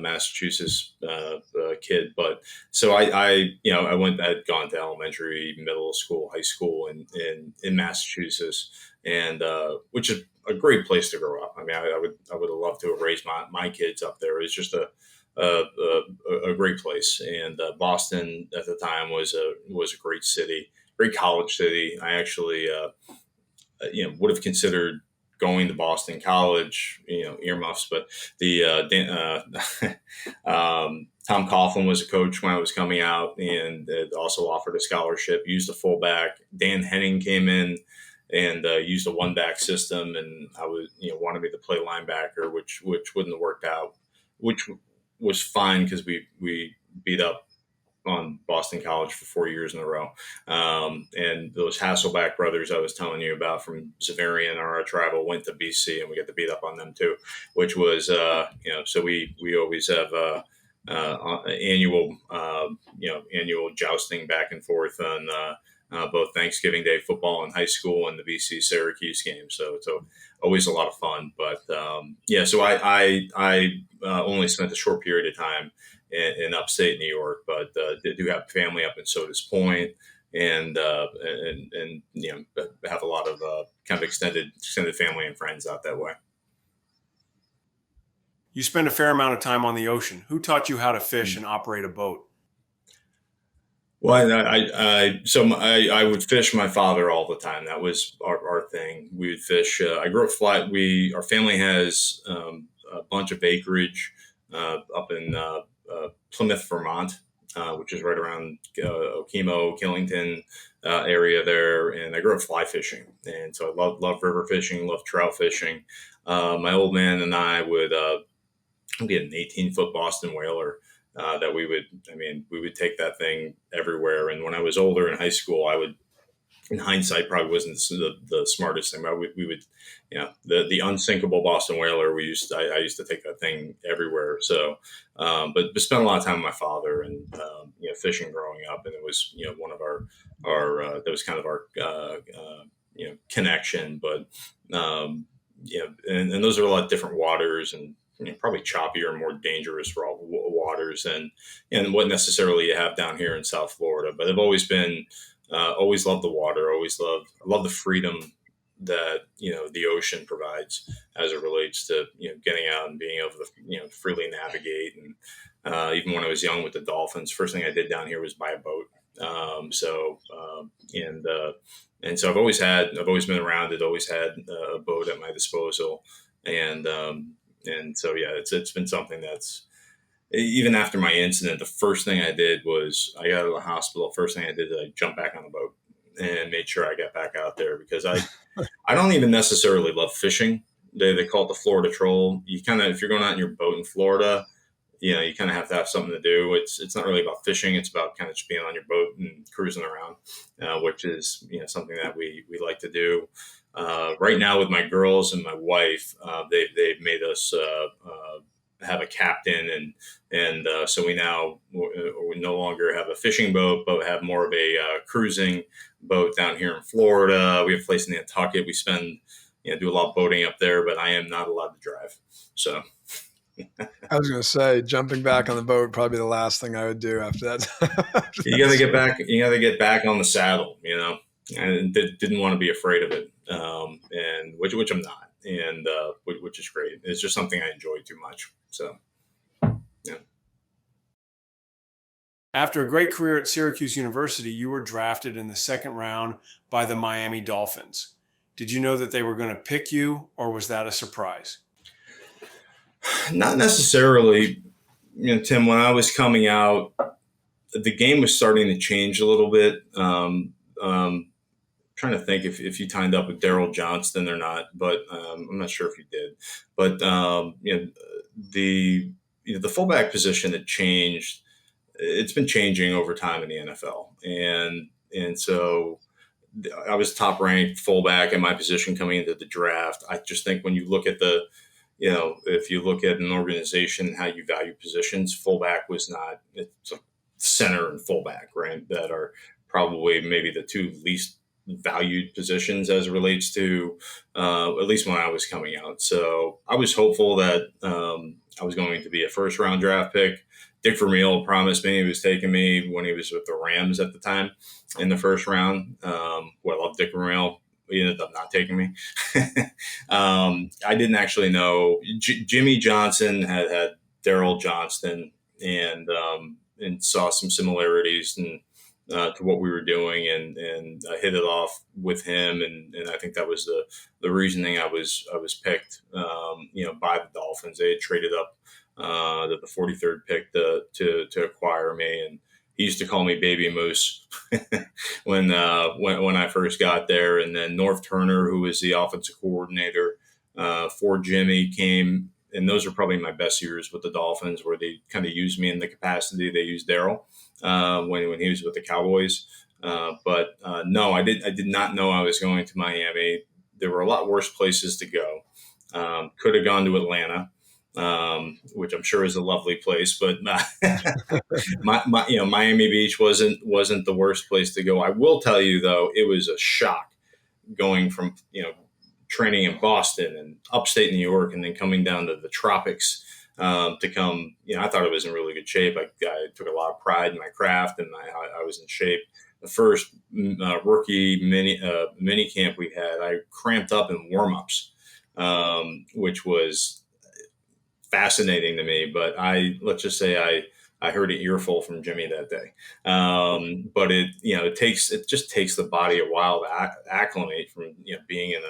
Massachusetts kid. But so I'd gone to elementary, middle school, high school in Massachusetts, and which is a great place to grow up. I mean, I would have loved to have raised my kids up there. It's just a great place. And Boston at the time was a great city, great college city. I actually, would have considered going to Boston College, earmuffs, but Tom Coughlin was a coach when I was coming out, and also offered a scholarship, used a fullback. Dan Henning came in and used a one-back system, and I was, wanted me to play linebacker, which wouldn't have worked out, which was fine because we beat up on Boston College for 4 years in a row. And those Hasselback brothers I was telling you about from Zavarian, our travel, went to BC, and we get to beat up on them too, which was, so we always have annual jousting back and forth on both Thanksgiving Day football in high school and the BC Syracuse game. So it's always a lot of fun. But so I only spent a short period of time in upstate New York, but they do have family up in Sodas Point, and have a lot of kind of extended family and friends out that way. You spend a fair amount of time on the ocean. Who taught you how to fish and operate a boat? Well, I would fish my father all the time. That was our thing. We would fish. I grew up flat. Our family has a bunch of acreage up in Plymouth, Vermont, which is right around Okemo, Killington area there. And I grew up fly fishing, and so I love river fishing, love trout fishing. My old man and I would get an 18-foot Boston whaler. That we would take that thing everywhere. And when I was older in high school, I would, in hindsight, probably wasn't the smartest thing, but we would, the unsinkable Boston whaler, I used to take that thing everywhere. So, but spent a lot of time with my father and, fishing growing up. And it was, one of our that was kind of our, connection, but, and those are a lot of different waters, and probably choppier and more dangerous waters and what necessarily you have down here in South Florida. But I've always been, always loved the water, I love the freedom that, the ocean provides as it relates to, getting out and being able to, freely navigate. And even when I was young with the Dolphins, first thing I did down here was buy a boat. And so I've always been around it, always had a boat at my disposal. And so, it's been something that's, even after my incident, the first thing I did was I got out of the hospital. First thing I did is I jumped back on the boat and made sure I got back out there, because I don't even necessarily love fishing. They call it the Florida troll. You kind of, if you're going out in your boat in Florida, you kind of have to have something to do. It's not really about fishing. It's about kind of just being on your boat and cruising around, which is, something that we like to do. Right now with my girls and my wife, they've made us have a captain, and so we no longer have a fishing boat, but have more of a cruising boat down here in Florida. We have a place in Nantucket. We spend, do a lot of boating up there, but I am not allowed to drive. So I was going to say, jumping back on the boat would probably be the last thing I would do after that. You got to get back. You got to get back on the saddle. And didn't want to be afraid of it, and which I'm not, and which is great. It's just something I enjoy too much. So, yeah. After a great career at Syracuse University, you were drafted in the second round by the Miami Dolphins. Did you know that they were going to pick you, or was that a surprise? Not necessarily. Tim, when I was coming out, the game was starting to change a little bit. Trying to think if you timed up with Daryl Johnston or not, but I'm not sure if you did. But the fullback position had changed. It's been changing over time in the NFL, and so I was top ranked fullback in my position coming into the draft. I just think when you look at if you look at an organization, how you value positions, fullback was not. It's a center and fullback, right? That are probably maybe the two least valued positions as it relates to at least when I was coming out. So I was hopeful that I was going to be a first round draft pick. Dick Vermeil promised me he was taking me when he was with the Rams at the time in the first round. I love Dick Vermeil. He ended up not taking me. I didn't actually know. Jimmy Johnson had Daryl Johnston, and saw some similarities, and to what we were doing, and I hit it off with him, and I think that was the reasoning I was picked, by the Dolphins. They had traded up to the 43rd pick to acquire me, and he used to call me Baby Moose when I first got there. And then North Turner, who was the offensive coordinator for Jimmy, came. And those are probably my best years with the Dolphins, where they kind of used me in the capacity they used Daryl when he was with the Cowboys. But no, I did not know I was going to Miami. There were a lot worse places to go. Could have gone to Atlanta, which I'm sure is a lovely place, but Miami Beach wasn't the worst place to go. I will tell you though, it was a shock going from training in Boston and upstate New York, and then coming down to the tropics to come. I thought I was in really good shape. I took a lot of pride in my craft, and I was in shape. The first rookie mini camp we had, I cramped up in warmups, which was fascinating to me. But let's just say I heard an earful from Jimmy that day. But it just takes the body a while to acclimate from being in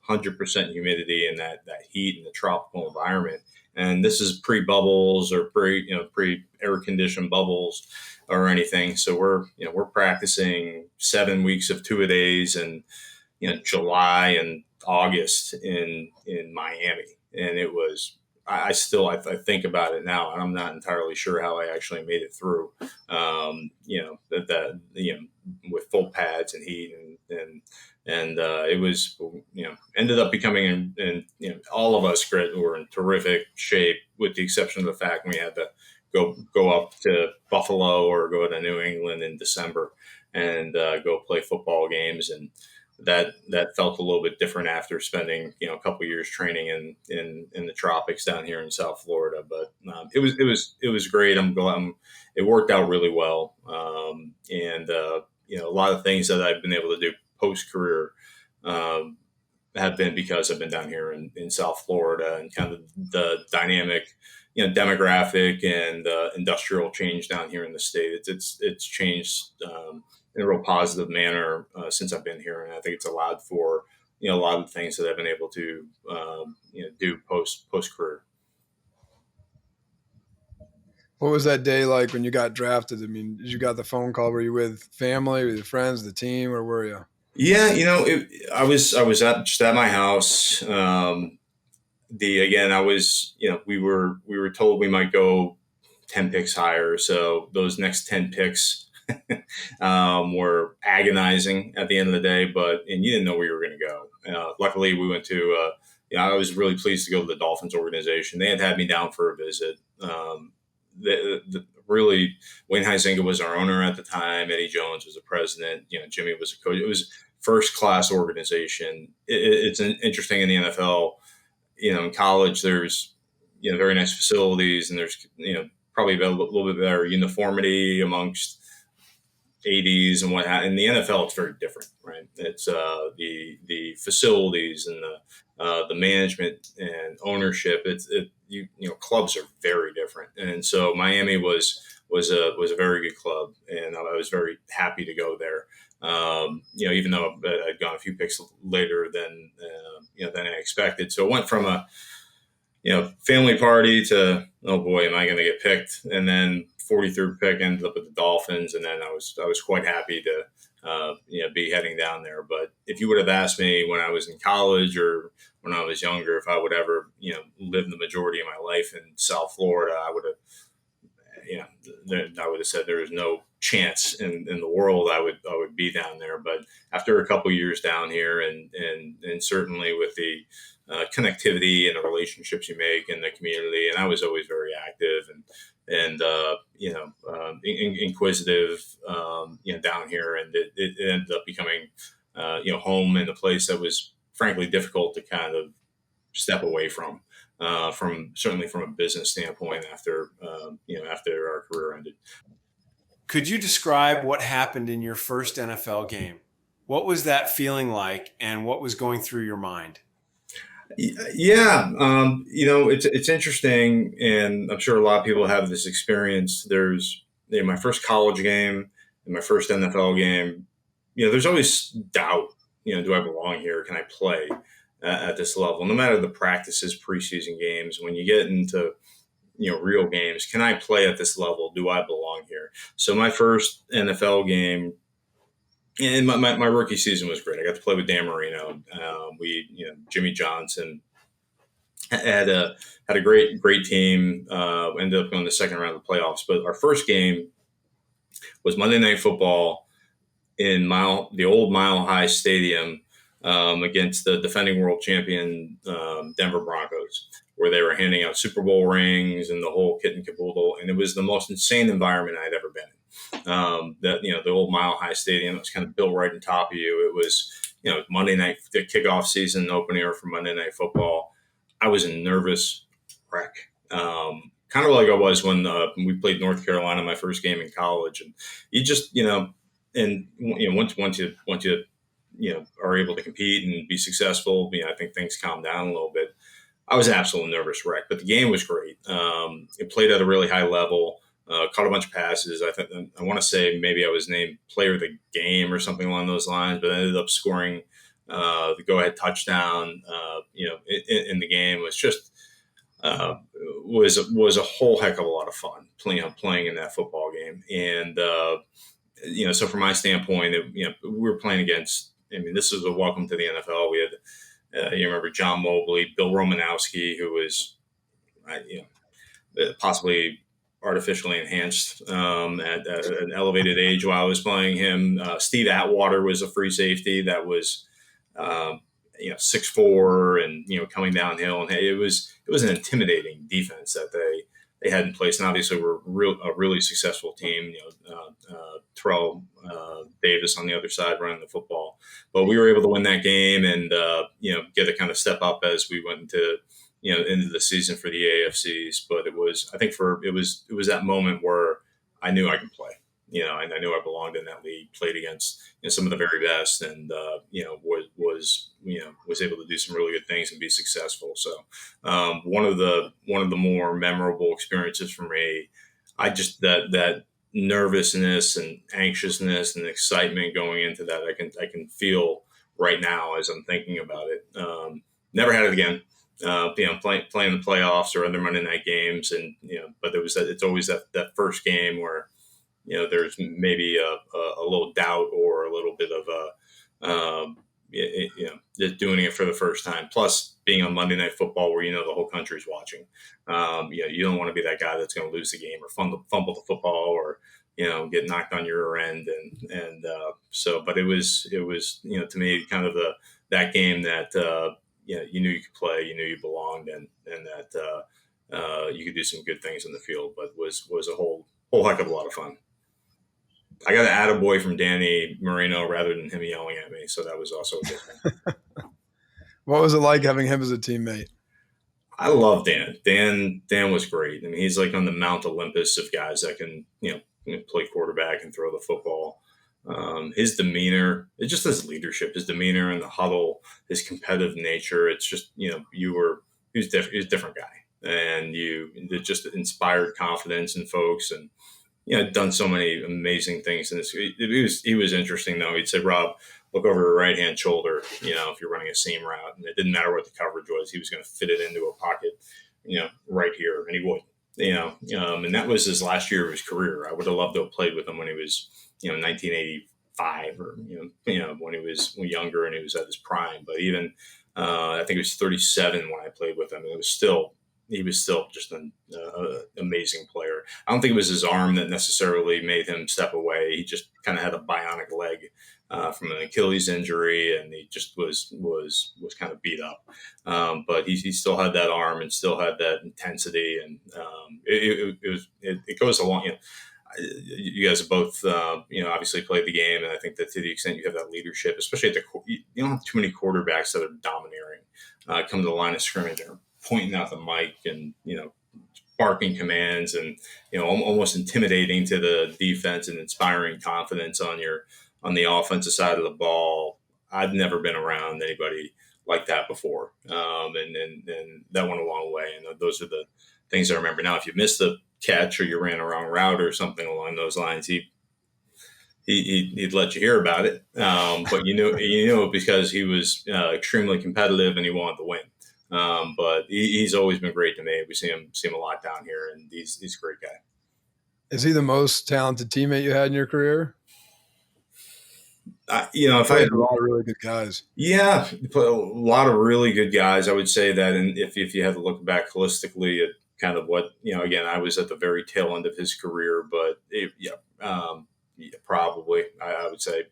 100% humidity and that heat in the tropical environment. And this is pre-bubbles or pre-air conditioned bubbles or anything. So we're practicing 7 weeks of two-a-days and July and August in Miami, and it was. I think about it now, and I'm not entirely sure how I actually made it through. With full pads and heat and it was ended up becoming, and all of us were in terrific shape, with the exception of the fact we had to go up to Buffalo or go to New England in December and go play football games. And that felt a little bit different after spending a couple years training in the tropics down here in South Florida. But it was great. I'm glad it worked out really well. And a lot of things that I've been able to do post career have been because I've been down here in South Florida, and kind of the dynamic demographic and industrial change down here in the state. It's changed in a real positive manner since I've been here, and I think it's allowed for a lot of the things that I've been able to do post career. What was that day like when you got drafted? I mean, did you got the phone call? Were you with family, with your friends, the team, or were you? Yeah, I was just at my house. We were told we might go 10 picks higher, so those next 10 picks were agonizing at the end of the day. And you didn't know where you were going to go. Luckily, we went to. I was really pleased to go to the Dolphins organization. They had me down for a visit. Really, Wayne Huizenga was our owner at the time. Eddie Jones was the president. Jimmy was a coach. It was first class organization. It's interesting in the NFL. In college, there's very nice facilities, and there's probably a little bit better uniformity amongst ADs and whatnot. In the NFL, it's very different, right? It's the facilities and the management and ownership. Clubs are very different, and so Miami was a very good club, and I was very happy to go there. Even though I'd gone a few picks later than I expected, so it went from a family party to, oh boy, am I going to get picked? And then 43rd pick ended up with the Dolphins, and then I was quite happy to be heading down there. But if you would have asked me when I was in college or when I was younger if I would ever live the majority of my life in South Florida, I would have said there is no chance in the world I would be down there. But after a couple years down here, and certainly with the connectivity and the relationships you make in the community, and I was always very active and inquisitive, down here, and it ended up becoming home in a place that was frankly difficult to kind of step away from certainly from a business standpoint after our career ended. Could you describe what happened in your first NFL game? What was that feeling like, and what was going through your mind? Yeah, it's interesting, and I'm sure a lot of people have this experience. There's my first college game, in my first NFL game, there's always doubt. Do I belong here? Can I play at this level? No matter the practices, preseason games, when you get into real games, can I play at this level? Do I belong here? So my first NFL game, and my rookie season was great. I got to play with Dan Marino. Jimmy Johnson had a great team. Ended up going the second round of the playoffs. But our first game was Monday Night Football in the old Mile High Stadium against the defending world champion Denver Broncos, where they were handing out Super Bowl rings and the whole kit and caboodle. And it was the most insane environment I'd ever been in. The old Mile High Stadium was kind of built right on top of you. It was, Monday night, the kickoff season opener for Monday Night Football. I was a nervous wreck. Kind of like I was when we played North Carolina my first game in college. And you just, once you are able to compete and be successful, I think things calm down a little bit. I was an absolute nervous wreck, but the game was great. It played at a really high level. Caught a bunch of passes. I want to say maybe I was named player of the game or something along those lines, but I ended up scoring the go-ahead touchdown. In the game was just was a whole heck of a lot of fun playing in that football game. And so from my standpoint, we were playing against. This is a welcome to the NFL. We had you remember John Mobley, Bill Romanowski, who was possibly artificially enhanced at an elevated age while I was playing him. Steve Atwater was a free safety that was 6'4" and coming downhill, and it was an intimidating defense that they had in place. And obviously we're a really successful team. Terrell Davis on the other side running the football, but we were able to win that game and get a kind of step up as we went into the season for the AFCs. But it was that moment where I knew I could play. And I knew I belonged in that league. Played against some of the very best, and was able to do some really good things and be successful. So one of the more memorable experiences for me, that nervousness and anxiousness and excitement going into that, I can feel right now as I'm thinking about it. Never had it again. Playing the playoffs or other Monday night games, and but it's always that first game where there's maybe a little doubt or a little bit of just doing it for the first time. Plus being on Monday Night Football where the whole country's watching. You don't want to be that guy that's going to lose the game or fumble the football or get knocked on your end, and so. But it was to me kind of that game that you knew you could play, you knew you belonged, and that you could do some good things in the field. But was a whole heck of a lot of fun. I got an attaboy from Danny Marino rather than him yelling at me, so that was also a good thing. What was it like having him as a teammate? I love Dan. Dan was great. He's like on the Mount Olympus of guys that can play quarterback and throw the football. His demeanor, it's just his leadership, his demeanor in the huddle, his competitive nature. It's just he was a different guy, and it just inspired confidence in folks, and done so many amazing things. And he was interesting though. He'd say, "Rob, look over your right hand shoulder. If you're running a seam route," and it didn't matter what the coverage was, he was going to fit it into a pocket, right here, and he would. And that was his last year of his career. I would have loved to have played with him when he was 1985 or when he was younger and he was at his prime. But even I think he was 37 when I played with him. He was still just an amazing player. I don't think it was his arm that necessarily made him step away. He just kind of had a bionic leg from an Achilles injury, and he just was kind of beat up. But he still had that arm and still had that intensity, and it goes along. You guys have both obviously played the game, and I think that to the extent you have that leadership, especially you don't have too many quarterbacks that are domineering, come to the line of scrimmage and pointing out the mic and barking commands and almost intimidating to the defense and inspiring confidence on the offensive side of the ball. I've never been around anybody like that before, and that went a long way. And those are the things I remember. Now, if you missed the catch or you ran a wrong route or something along those lines, he he'd let you hear about it. But you know, because he was extremely competitive and he wanted to win. But he's always been great to me. We see him a lot down here, and he's a great guy. Is he the most talented teammate you had in your career? If I had a lot of really good guys. Yeah, a lot of really good guys. I would say that, and if you had to look back holistically at kind of what again, I was at the very tail end of his career, but probably I would say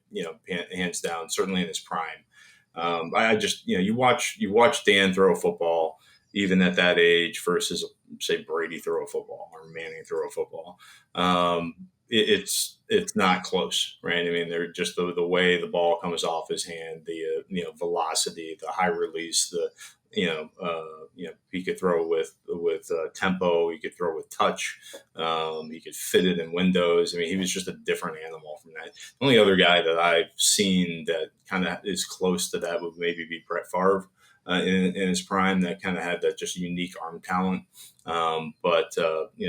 hands down, certainly in his prime. I just you watch Dan throw a football even at that age versus say Brady throw a football or Manning throw a football. It's not close, right? I mean, they're just the way the ball comes off his hand, the velocity, the high release, the he could throw with tempo, he could throw with touch, he could fit it in windows. I mean, he was just a different animal from that. The only other guy that I've seen that kind of is close to that would maybe be Brett Favre. In his prime, that kind of had that just unique arm talent, but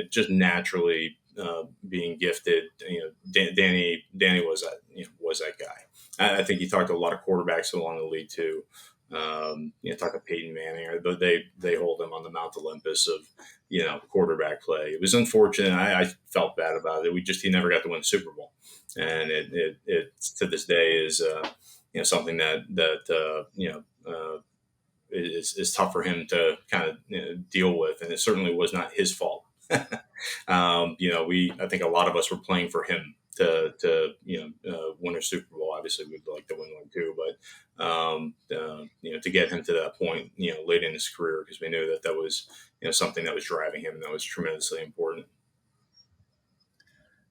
just naturally being gifted. Danny was that guy. I think he talked to a lot of quarterbacks along the league too. Talk to Peyton Manning, or they hold him on the Mount Olympus of quarterback play. It was unfortunate. I felt bad about it. He never got to win the Super Bowl, and it to this day is something that is tough for him to kind of deal with, and it certainly was not his fault. I think a lot of us were playing for him to win a Super Bowl. Obviously, we'd like to win one too, but to get him to that point, late in his career, because we knew that was something that was driving him, and that was tremendously important.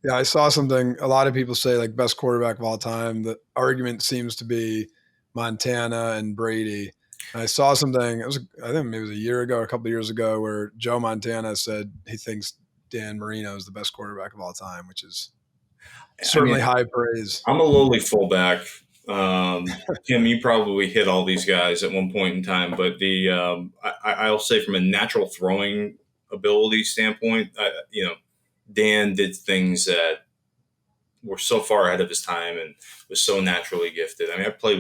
Yeah, I saw something. A lot of people say like best quarterback of all time. The argument seems to be Montana and Brady. I saw something. I think maybe it was a year ago, or a couple of years ago, where Joe Montana said he thinks Dan Marino is the best quarterback of all time, which is certainly high praise. I'm a lowly fullback. Tim, you probably hit all these guys at one point in time, but I'll say from a natural throwing ability standpoint, Dan did things that were so far ahead of his time and was so naturally gifted. I mean, I played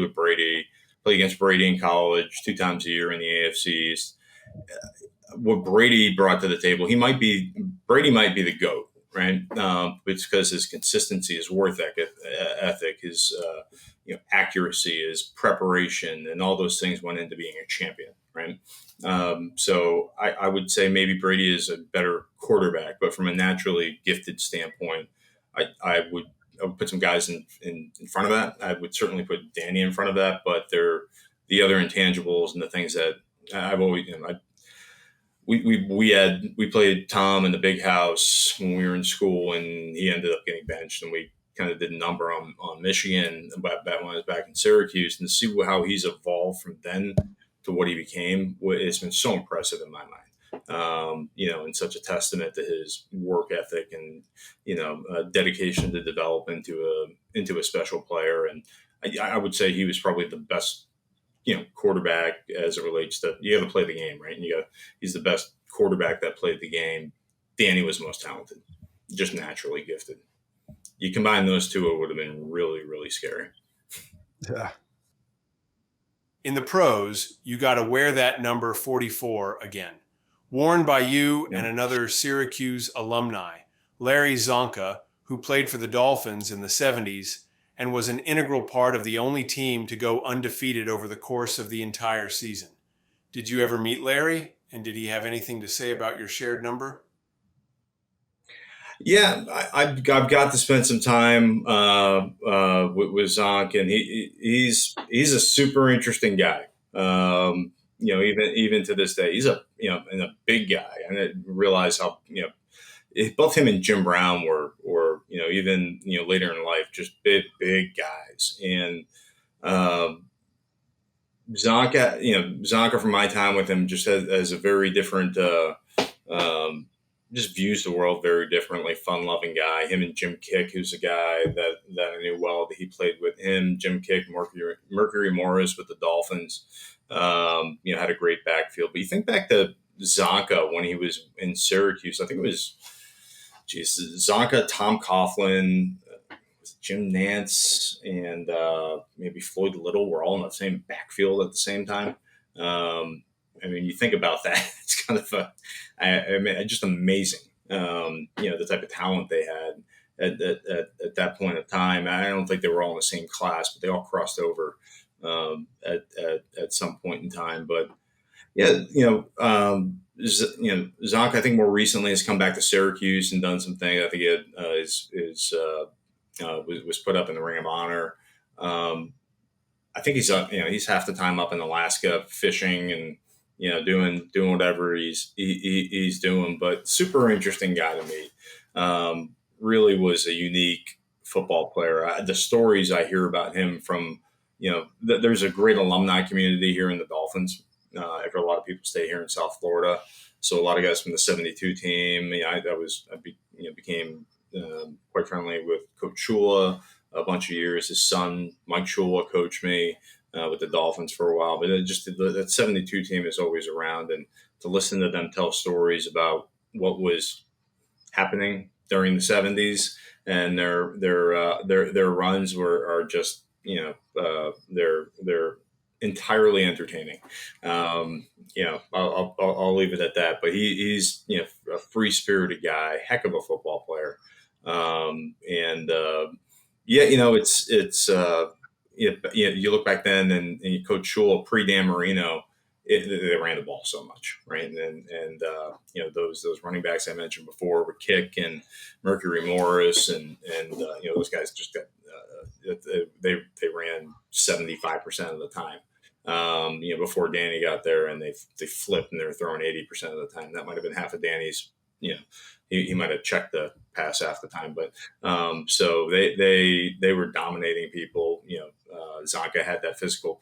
against Brady in college 2 times a year in the AFCs. What Brady brought to the table, Brady might be the GOAT, right? It's because his consistency, his work ethic, his accuracy, his preparation, and all those things went into being a champion, right? So I would say maybe Brady is a better quarterback, but from a naturally gifted standpoint, I would put some guys in front of that. I would certainly put Danny in front of that, but they're the other intangibles and the things that I've always, we played Tom in the big house when we were in school, and he ended up getting benched, and we kind of did a number on Michigan when I was back in Syracuse, and to see how he's evolved from then to what he became, it's been so impressive in my mind. And such a testament to his work ethic and dedication to develop into a special player. And I would say he was probably the best quarterback as it relates to, you got to play the game, right? And he's the best quarterback that played the game. Danny was most talented, just naturally gifted. You combine those two, it would have been really, really scary. Yeah. In the pros, you got to wear that number 44 again. Worn by you and another Syracuse alumni, Larry Zonka, who played for the Dolphins in the 70s and was an integral part of the only team to go undefeated over the course of the entire season. Did you ever meet Larry, and did he have anything to say about your shared number? Yeah, I've got to spend some time with Zonk, and he's a super interesting guy. Even to this day, he's a big guy. And I didn't realize how both him and Jim Brown were even later in life just big guys. And Zonka from my time with him just has a very different just views the world very differently. Fun-loving guy. Him and Jim Kick, who's a guy that I knew well, that he played with him. Jim Kick, Mercury Morris with the Dolphins. Had a great backfield. But you think back to Zonka when he was in Syracuse. I think it was Zonka, Tom Coughlin. Jim Nance and maybe Floyd Little were all in the same backfield at the same time. I mean, you think about that, it's kind of I mean, just amazing. The type of talent they had at that point of time. I don't think they were all in the same class, but they all crossed over at some point in time. But yeah, Zonk, I think more recently has come back to Syracuse and done some things. I think he was put up in the Ring of Honor. I think he's half the time up in Alaska fishing and doing whatever he's doing. But super interesting guy to me. Really was a unique football player. The stories I hear about him from there's a great alumni community here in the Dolphins. After a lot of people stay here in South Florida, so a lot of guys from the '72 team. I became quite friendly with Coach Shula a bunch of years. His son Mike Shula coached me with the Dolphins for a while, but that '72 team is always around, and to listen to them tell stories about what was happening during the '70s and their runs are just they're entirely entertaining. I'll leave it at that. But he's a free spirited guy, heck of a football player, you look back then and you Coach Shula pre Dan Marino. They ran the ball so much, right? And those running backs I mentioned before with Kick and Mercury Morris and those guys just got they ran 75% of the time. Before Danny got there, and they flipped and they were throwing 80% of the time. That might have been half of Danny's. He might have checked the pass half the time, but so they were dominating people. Zonka had that physical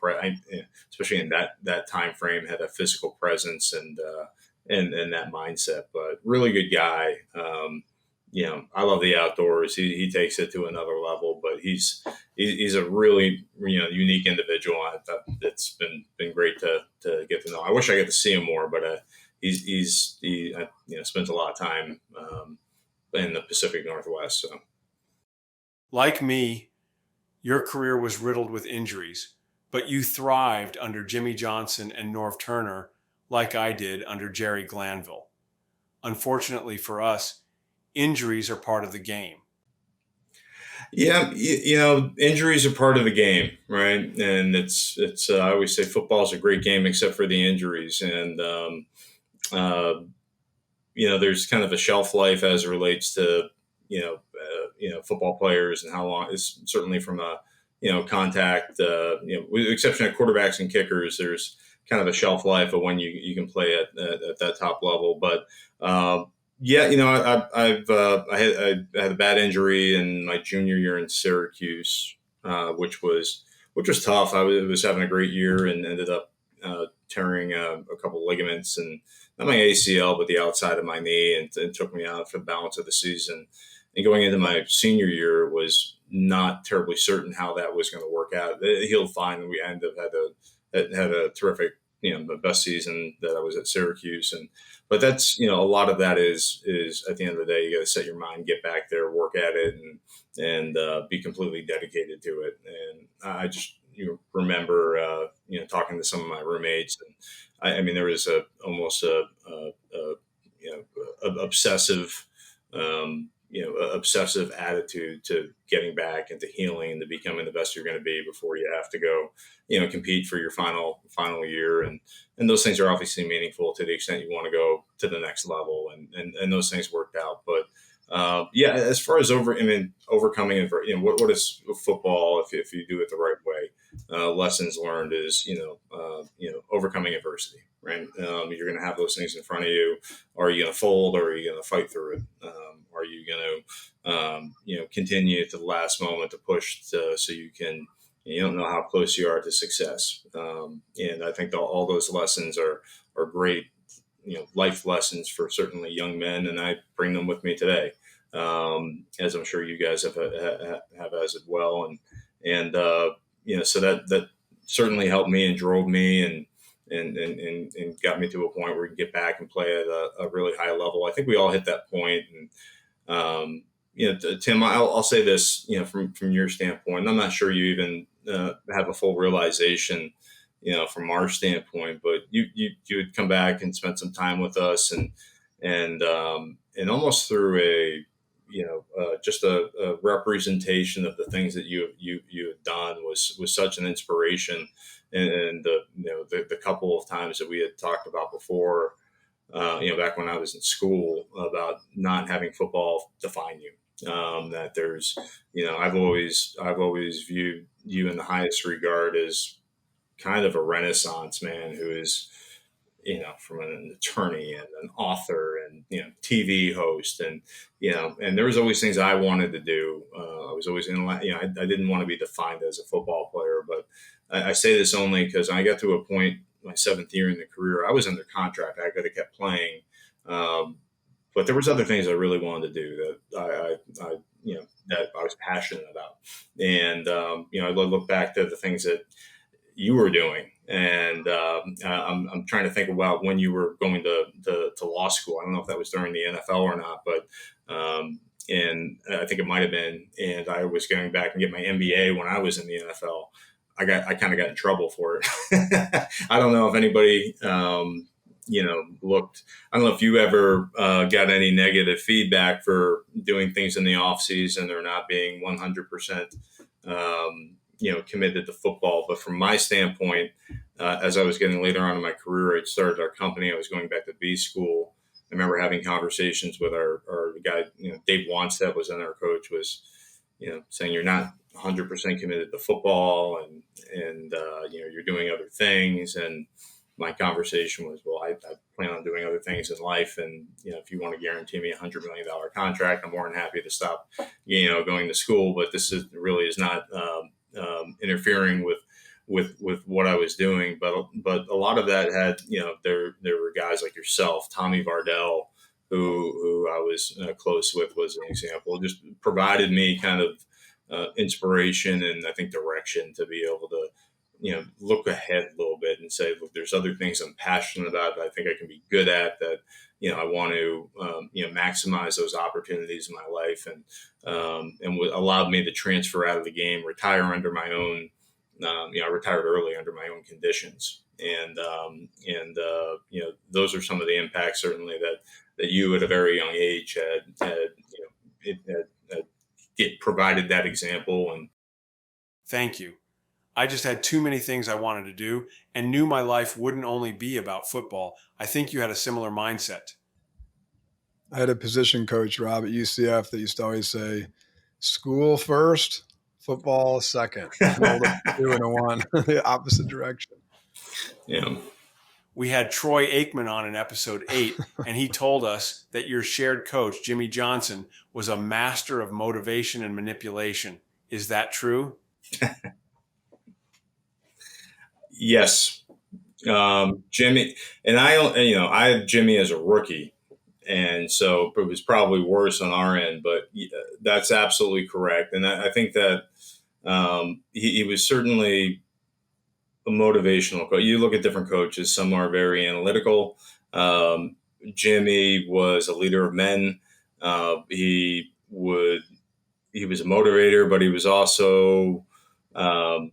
especially in that time frame, had a physical presence and that mindset. But really good guy. I love the outdoors. He takes it to another level, but he's a really unique individual. It's been great to get to know. I wish I got to see him more, but he spends a lot of time in the Pacific Northwest. So, like me, your career was riddled with injuries, but you thrived under Jimmy Johnson and Norv Turner, like I did under Jerry Glanville. Unfortunately for us, injuries are part of the game. Yeah, injuries are part of the game, right? And it's I always say football is a great game except for the injuries. And there's kind of a shelf life as it relates to football players and how long is certainly from a contact. With the exception of quarterbacks and kickers, there's kind of a shelf life of when you can play at that top level, but. I had a bad injury in my junior year in Syracuse, which was tough. I was having a great year and ended up tearing a couple of ligaments and not my ACL, but the outside of my knee, and it took me out for the balance of the season. And going into my senior year was not terribly certain how that was going to work out. It healed fine, and we ended up had a terrific, the best season that I was at Syracuse. But that's, a lot of that is at the end of the day, you got to set your mind, get back there, work at it, and be completely dedicated to it. And I just remember, talking to some of my roommates, and I mean, there was almost obsessive, obsessive attitude to getting back and to healing and to becoming the best you're going to be before you have to go, compete for your final year. And those things are obviously meaningful to the extent you want to go to the next level, and those things worked out. But as far as overcoming, what is football if you do it the right way? Lessons learned is overcoming adversity, right? You're going to have those things in front of you. Are you going to fold, or are you going to fight through it? Are you going to continue to the last moment to push so you can? You don't know how close you are to success, and I think all those lessons are great, life lessons for certainly young men, and I bring them with me today, as I'm sure you guys have as well, and so that certainly helped me and drove me and got me to a point where we can get back and play at a really high level. I think we all hit that point, and Tim, I'll say this, from your standpoint, I'm not sure you even have a full realization, from our standpoint, but you would come back and spend some time with us, and almost through just a representation of the things that you had done was such an inspiration. And the couple of times that we had talked about before, back when I was in school, about not having football define you. That there's, I've always viewed you in the highest regard as kind of a Renaissance man who is, from an attorney and an author and, TV host. And, and there was always things I wanted to do. I was always I didn't want to be defined as a football player, but I say this only because I got to a point, my 7th year in the career, I was under contract. I could have kept playing. But there was other things I really wanted to do that that I was passionate about. And, I look back to the things that you were doing. And I'm trying to think about when you were going to law school. I don't know if that was during the NFL or not, but and I think it might have been. And I was going back and get my MBA when I was in the NFL. I kind of got in trouble for it. I don't know if anybody, looked. I don't know if you ever got any negative feedback for doing things in the off season or not being 100%. Committed to football. But from my standpoint, as I was getting later on in my career, I started our company. I was going back to B school. I remember having conversations with our guy, Dave Wanstead was then our coach, was, saying you're not 100% committed to football and you're doing other things. And my conversation was, well, I plan on doing other things in life. And, if you want to guarantee me $100 million contract, I'm more than happy to stop, going to school. But this really is not interfering with what I was doing. But a lot of that had, there were guys like yourself, Tommy Vardell, who I was close with, was an example, just provided me kind of inspiration and I think direction to be able to, look ahead a little bit and say, look, there's other things I'm passionate about that I think I can be good at, that, I want to, maximize those opportunities in my life, and what allowed me to transfer out of the game, retire under my own, I retired early under my own conditions. And those are some of the impacts certainly that you at a very young age had provided that example. And thank you. I just had too many things I wanted to do and knew my life wouldn't only be about football. I think you had a similar mindset. I had a position coach, Rob, at UCF that used to always say, school first, football second. Rolled up 2 and a 1, the opposite direction. Yeah. We had Troy Aikman on in episode 8, and he told us that your shared coach, Jimmy Johnson, was a master of motivation and manipulation. Is that true? Yes. Jimmy and I had Jimmy as a rookie, and so it was probably worse on our end, but that's absolutely correct. And I think that he was certainly a motivational coach. You look at different coaches, some are very analytical. Jimmy was a leader of men. He was a motivator, but he was also, I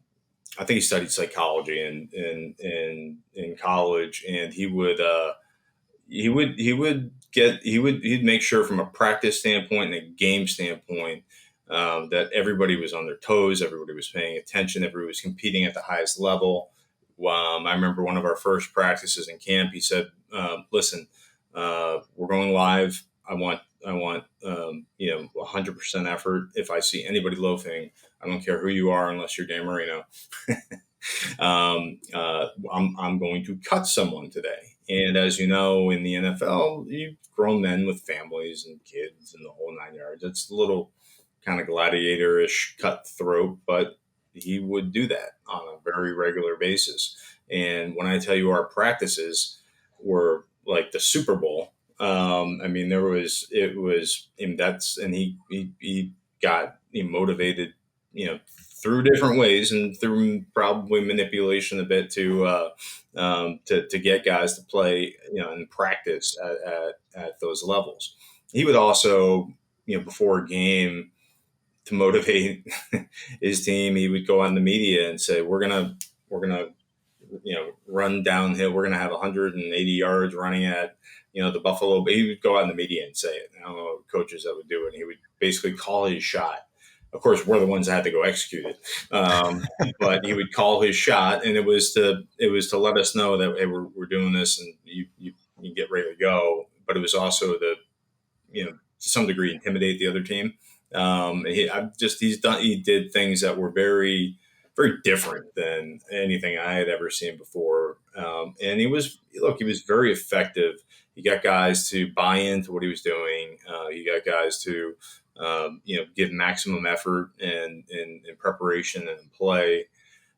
think he studied psychology in college, and he'd make sure from a practice standpoint and a game standpoint that everybody was on their toes, everybody was paying attention, everybody was competing at the highest level. I remember one of our first practices in camp, he said, listen, we're going live. I want 100% effort. If I see anybody loafing, I don't care who you are, unless you're Dan Marino. I'm going to cut someone today. And as you know, in the NFL, you've grown men with families and kids and the whole 9 yards. It's a little kind of gladiator-ish, cutthroat, but he would do that on a very regular basis. And when I tell you our practices were like the Super Bowl, and he got motivated, through different ways and through probably manipulation a bit to get guys to play, and practice at those levels. He would also before a game to motivate his team, he would go on the media and say, we're going to, run downhill. We're going to have 180 yards running at, the Buffalo. He would go out in the media and say it. I don't know coaches that would do it. And he would basically call his shot. Of course, we're the ones that had to go execute it. But he would call his shot, and it was to let us know that, hey, we're doing this, and you get ready to go. But it was also to, to some degree, intimidate the other team. He did things that were very, very different than anything I had ever seen before. And he was very effective. He got guys to buy into what he was doing. He got guys to, give maximum effort in preparation and in play.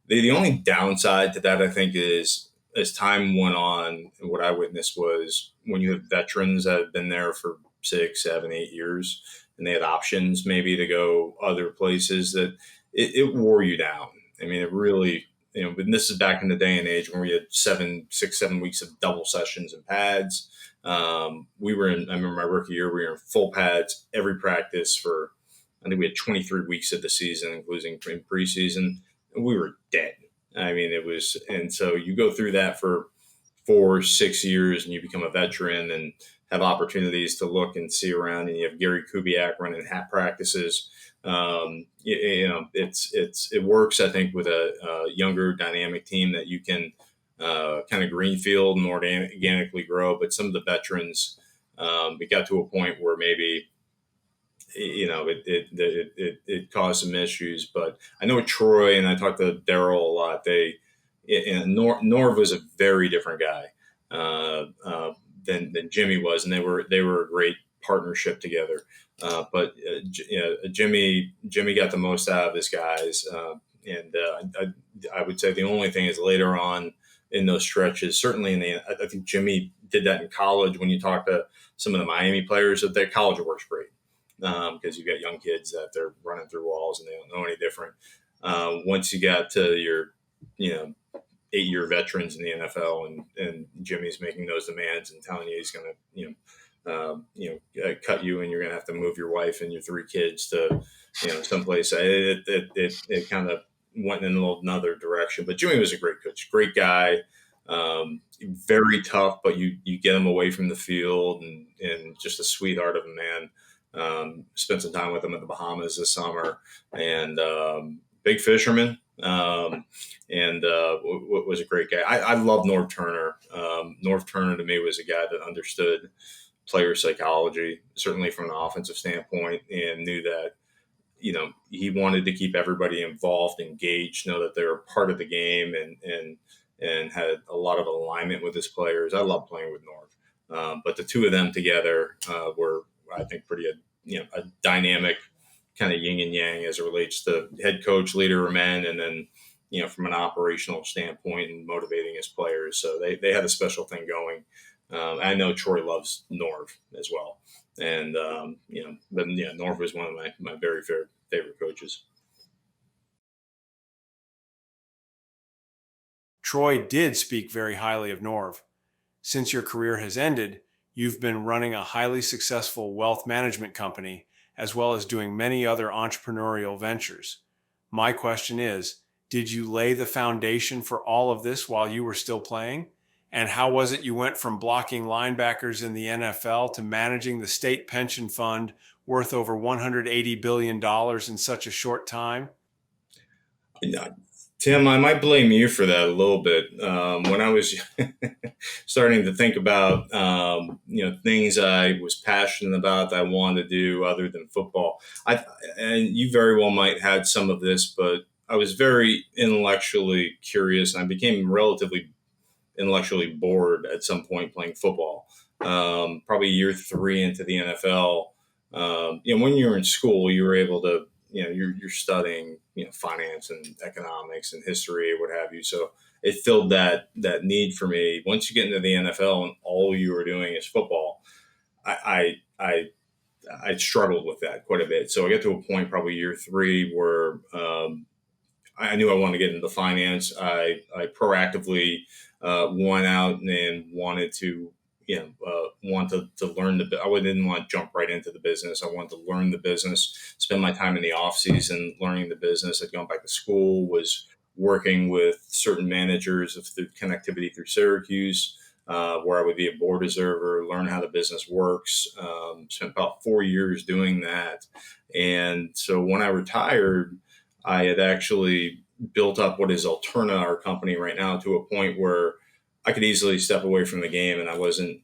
The only downside to that, I think, is as time went on, and what I witnessed was when you have veterans that have been there for 6, 7, 8 years, and they had options maybe to go other places, that it wore you down. I mean, it really, but this is back in the day and age when we had 6, 7 weeks of double sessions and pads. I remember my rookie year, we were in full pads every practice for, I think we had 23 weeks of the season, including preseason, and we were dead. I mean, and so you go through that for 4, 6 years and you become a veteran and have opportunities to look and see around, and you have Gary Kubiak running hat practices. It works, I think, with a younger dynamic team that you can kind of greenfield and organically grow. But some of the veterans, it got to a point where maybe, it caused some issues. But I know Troy, and I talked to Daryl a lot. Norv was a very different guy than Jimmy was, and they were a great partnership together. But Jimmy got the most out of his guys, and I would say the only thing is later on in those stretches, certainly I think Jimmy did that in college. When you talk to some of the Miami players, that their college works great because you got young kids that they're running through walls and they don't know any different. Once you got to your 8-year veterans in the NFL, and Jimmy's making those demands and telling you he's going to cut you, and you're going to have to move your wife and your 3 kids to someplace. It kind of went in another direction. But Jimmy was a great coach, great guy, very tough, but you get him away from the field, and just a sweetheart of a man. Spent some time with him at the Bahamas this summer, and big fisherman. Was a great guy. I love Norv Turner. Norv Turner to me was a guy that understood player psychology, certainly from an offensive standpoint, and knew that, he wanted to keep everybody involved, engaged, know that they were part of the game, and had a lot of alignment with his players. I love playing with Norv. But the two of them together were, I think, pretty a dynamic kind of yin and yang as it relates to head coach, leader of men, and then, from an operational standpoint and motivating his players. So they had a special thing going. I know Troy loves Norv as well. And, Norv was one of my very favorite coaches. Troy did speak very highly of Norv. Since your career has ended, you've been running a highly successful wealth management company, as well as doing many other entrepreneurial ventures. My question is, did you lay the foundation for all of this while you were still playing? And how was it you went from blocking linebackers in the NFL to managing the state pension fund worth over $180 billion in such a short time? Tim, I might blame you for that a little bit. When I was starting to think about, things I was passionate about that I wanted to do other than football, and you very well might had some of this, but I was very intellectually curious, and I became relatively intellectually bored at some point playing football. Probably year 3 into the NFL, when you were in school, you were able to, you're studying, finance and economics and history or what have you. So it filled that need for me. Once you get into the NFL and all you were doing is football, I struggled with that quite a bit. So I got to a point probably year 3 where I knew I wanted to get into finance. I proactively went out and wanted to want to learn I didn't want to jump right into the business. I wanted to learn the business, spend my time in the off season learning the business. I'd gone back to school, was working with certain managers of the connectivity through Syracuse, where I would be a board observer, learn how the business works. Spent about 4 years doing that. And so when I retired, I had actually built up what is Alterna, our company right now, to a point where I could easily step away from the game, and I wasn't,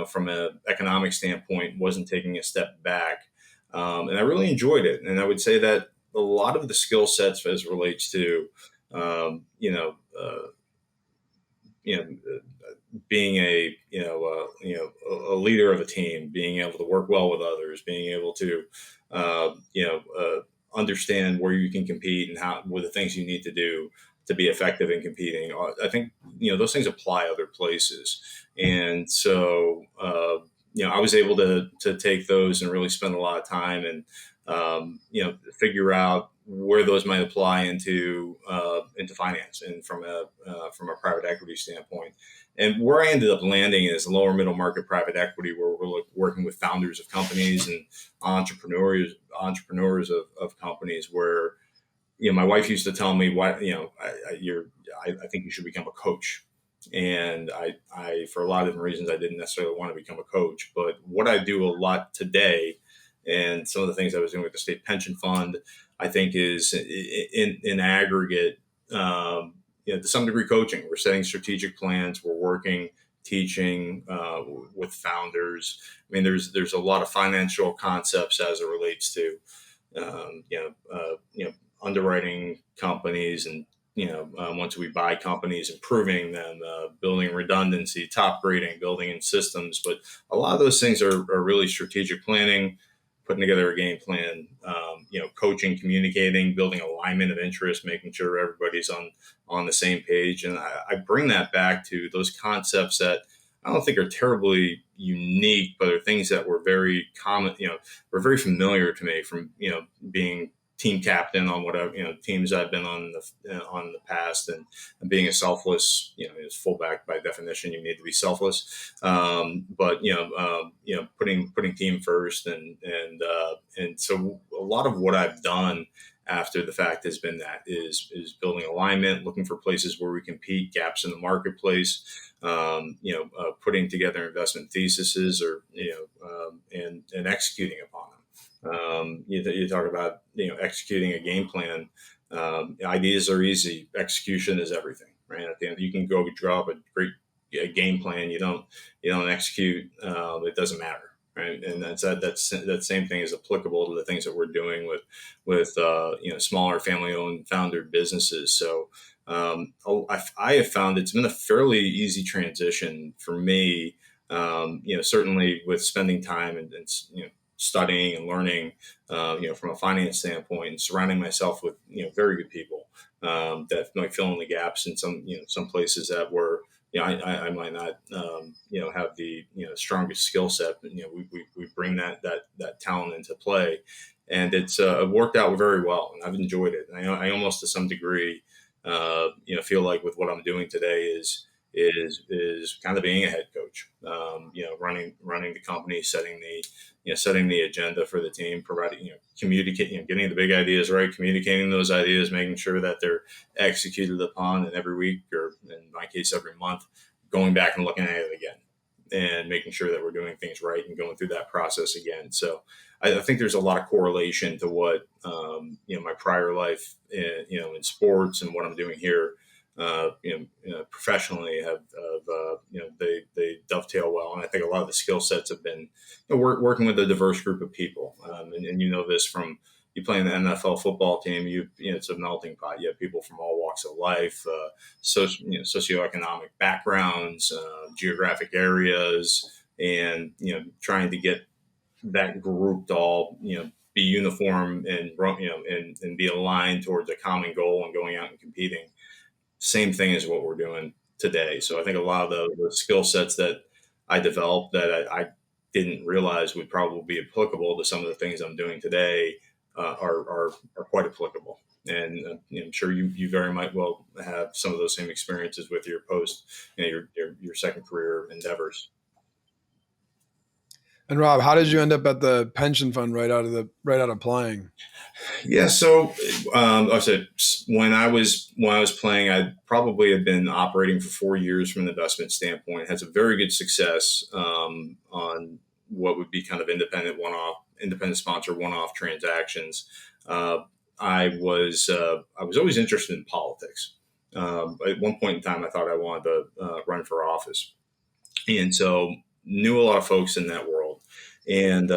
from an economic standpoint, wasn't taking a step back. And I really enjoyed it. And I would say that a lot of the skill sets as relates to, um, you know, uh, you know, being a leader of a team, being able to work well with others, being able to, understand where you can compete and what the things you need to do to be effective in competing. I think, those things apply other places. And so, I was able to take those and really spend a lot of time and, figure out where those might apply into finance and from a private equity standpoint. And where I ended up landing is lower middle market private equity, where we're working with founders of companies and entrepreneurs of companies. Where my wife used to tell me, "Why I think you should become a coach." And I for a lot of different reasons, I didn't necessarily want to become a coach. But what I do a lot today, and some of the things I was doing with the state pension fund, I think is in aggregate, to some degree, coaching. We're setting strategic plans. We're working, teaching with founders. I mean, there's a lot of financial concepts as it relates to, underwriting companies and, once we buy companies, improving them, building redundancy, top grading, building in systems. But a lot of those things are really strategic planning, putting together a game plan, coaching, communicating, building alignment of interest, making sure everybody's on the same page. And I bring that back to those concepts that I don't think are terribly unique, but are things that were very common, were very familiar to me from, being team captain on whatever, teams I've been on the past, and being a selfless, as fullback by definition, you need to be selfless. But putting team first, and so a lot of what I've done after the fact has been building alignment, looking for places where we compete, gaps in the marketplace, putting together investment theses, or and executing upon them. You talk about executing a game plan. Ideas are easy. Execution is everything, right? At the end, you can go draw up a great game plan. You don't execute. It doesn't matter, right? And that same thing is applicable to the things that we're doing with smaller family-owned founder businesses. So I have found it's been a fairly easy transition for me. Certainly with spending time and studying and learning, from a finance standpoint, and surrounding myself with, very good people that might fill in the gaps in some places that were, I might not, have the, strongest skill set, but, we bring that talent into play, and it's worked out very well, and I've enjoyed it. And I almost, to some degree, feel like with what I'm doing today is kind of being a head coach, running the company, setting the agenda for the team, providing, communicating, getting the big ideas right, communicating those ideas, making sure that they're executed upon, and every week, or in my case, every month, going back and looking at it again and making sure that we're doing things right and going through that process again. So I think there's a lot of correlation to what, my prior life, in sports and what I'm doing here, professionally have they dovetail well. And I think a lot of the skill sets have been working with a diverse group of people. And this from you play in the NFL football team, it's a melting pot. You have people from all walks of life, socioeconomic backgrounds, geographic areas, and, trying to get that group to all, be uniform and, and be aligned towards a common goal and going out and competing. Same thing as what we're doing today. So I think a lot of the skill sets that I developed that I didn't realize would probably be applicable to some of the things I'm doing today are quite applicable. And I'm sure you very might well have some of those same experiences with your your second career endeavors. And Rob, how did you end up at the pension fund right out of playing? Yeah, so I said when I was playing, I probably had been operating for 4 years from an investment standpoint. Had some very good success on what would be kind of independent sponsor one-off transactions. Uh, I was always interested in politics. At one point in time, I thought I wanted to run for office, and so knew a lot of folks in that world, and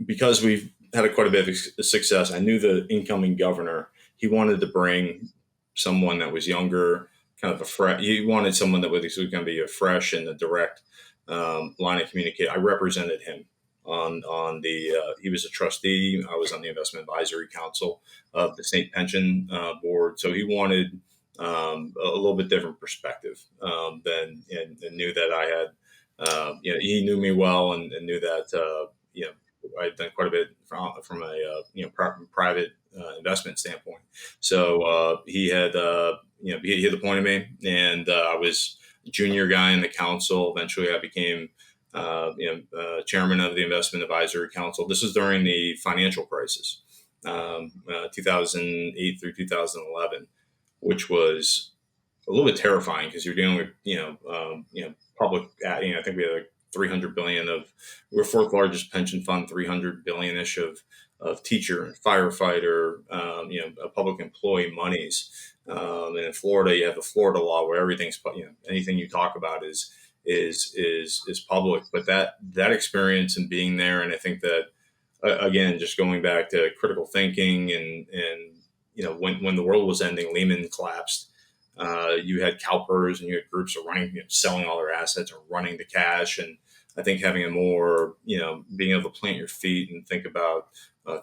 because we've had quite a bit of success, I knew the incoming governor. He wanted to bring someone that was younger, kind of a fresh. He wanted someone that was going to be a fresh and a direct line of communication. I represented him on the. He was a trustee. I was on the investment advisory council of the state pension board. So he wanted a little bit different perspective than and knew that I had. He knew me well and knew that. I'd done quite a bit from a private investment standpoint. So he had he had appointed me, and I was a junior guy in the council. Eventually, I became chairman of the investment advisory council. This was during the financial crisis, 2008 through 2011, which was a little bit terrifying because you're dealing with public. I think we had 300 billion of, we're fourth largest pension fund, 300 billion ish of teacher and firefighter, public employee monies. And in Florida, you have the Florida law where everything's, anything you talk about is public. But that experience and being there, and I think that again, just going back to critical thinking and when the world was ending, Lehman collapsed. You had CalPERS and you had groups running, selling all their assets or running to cash. And I think having a more, being able to plant your feet and think about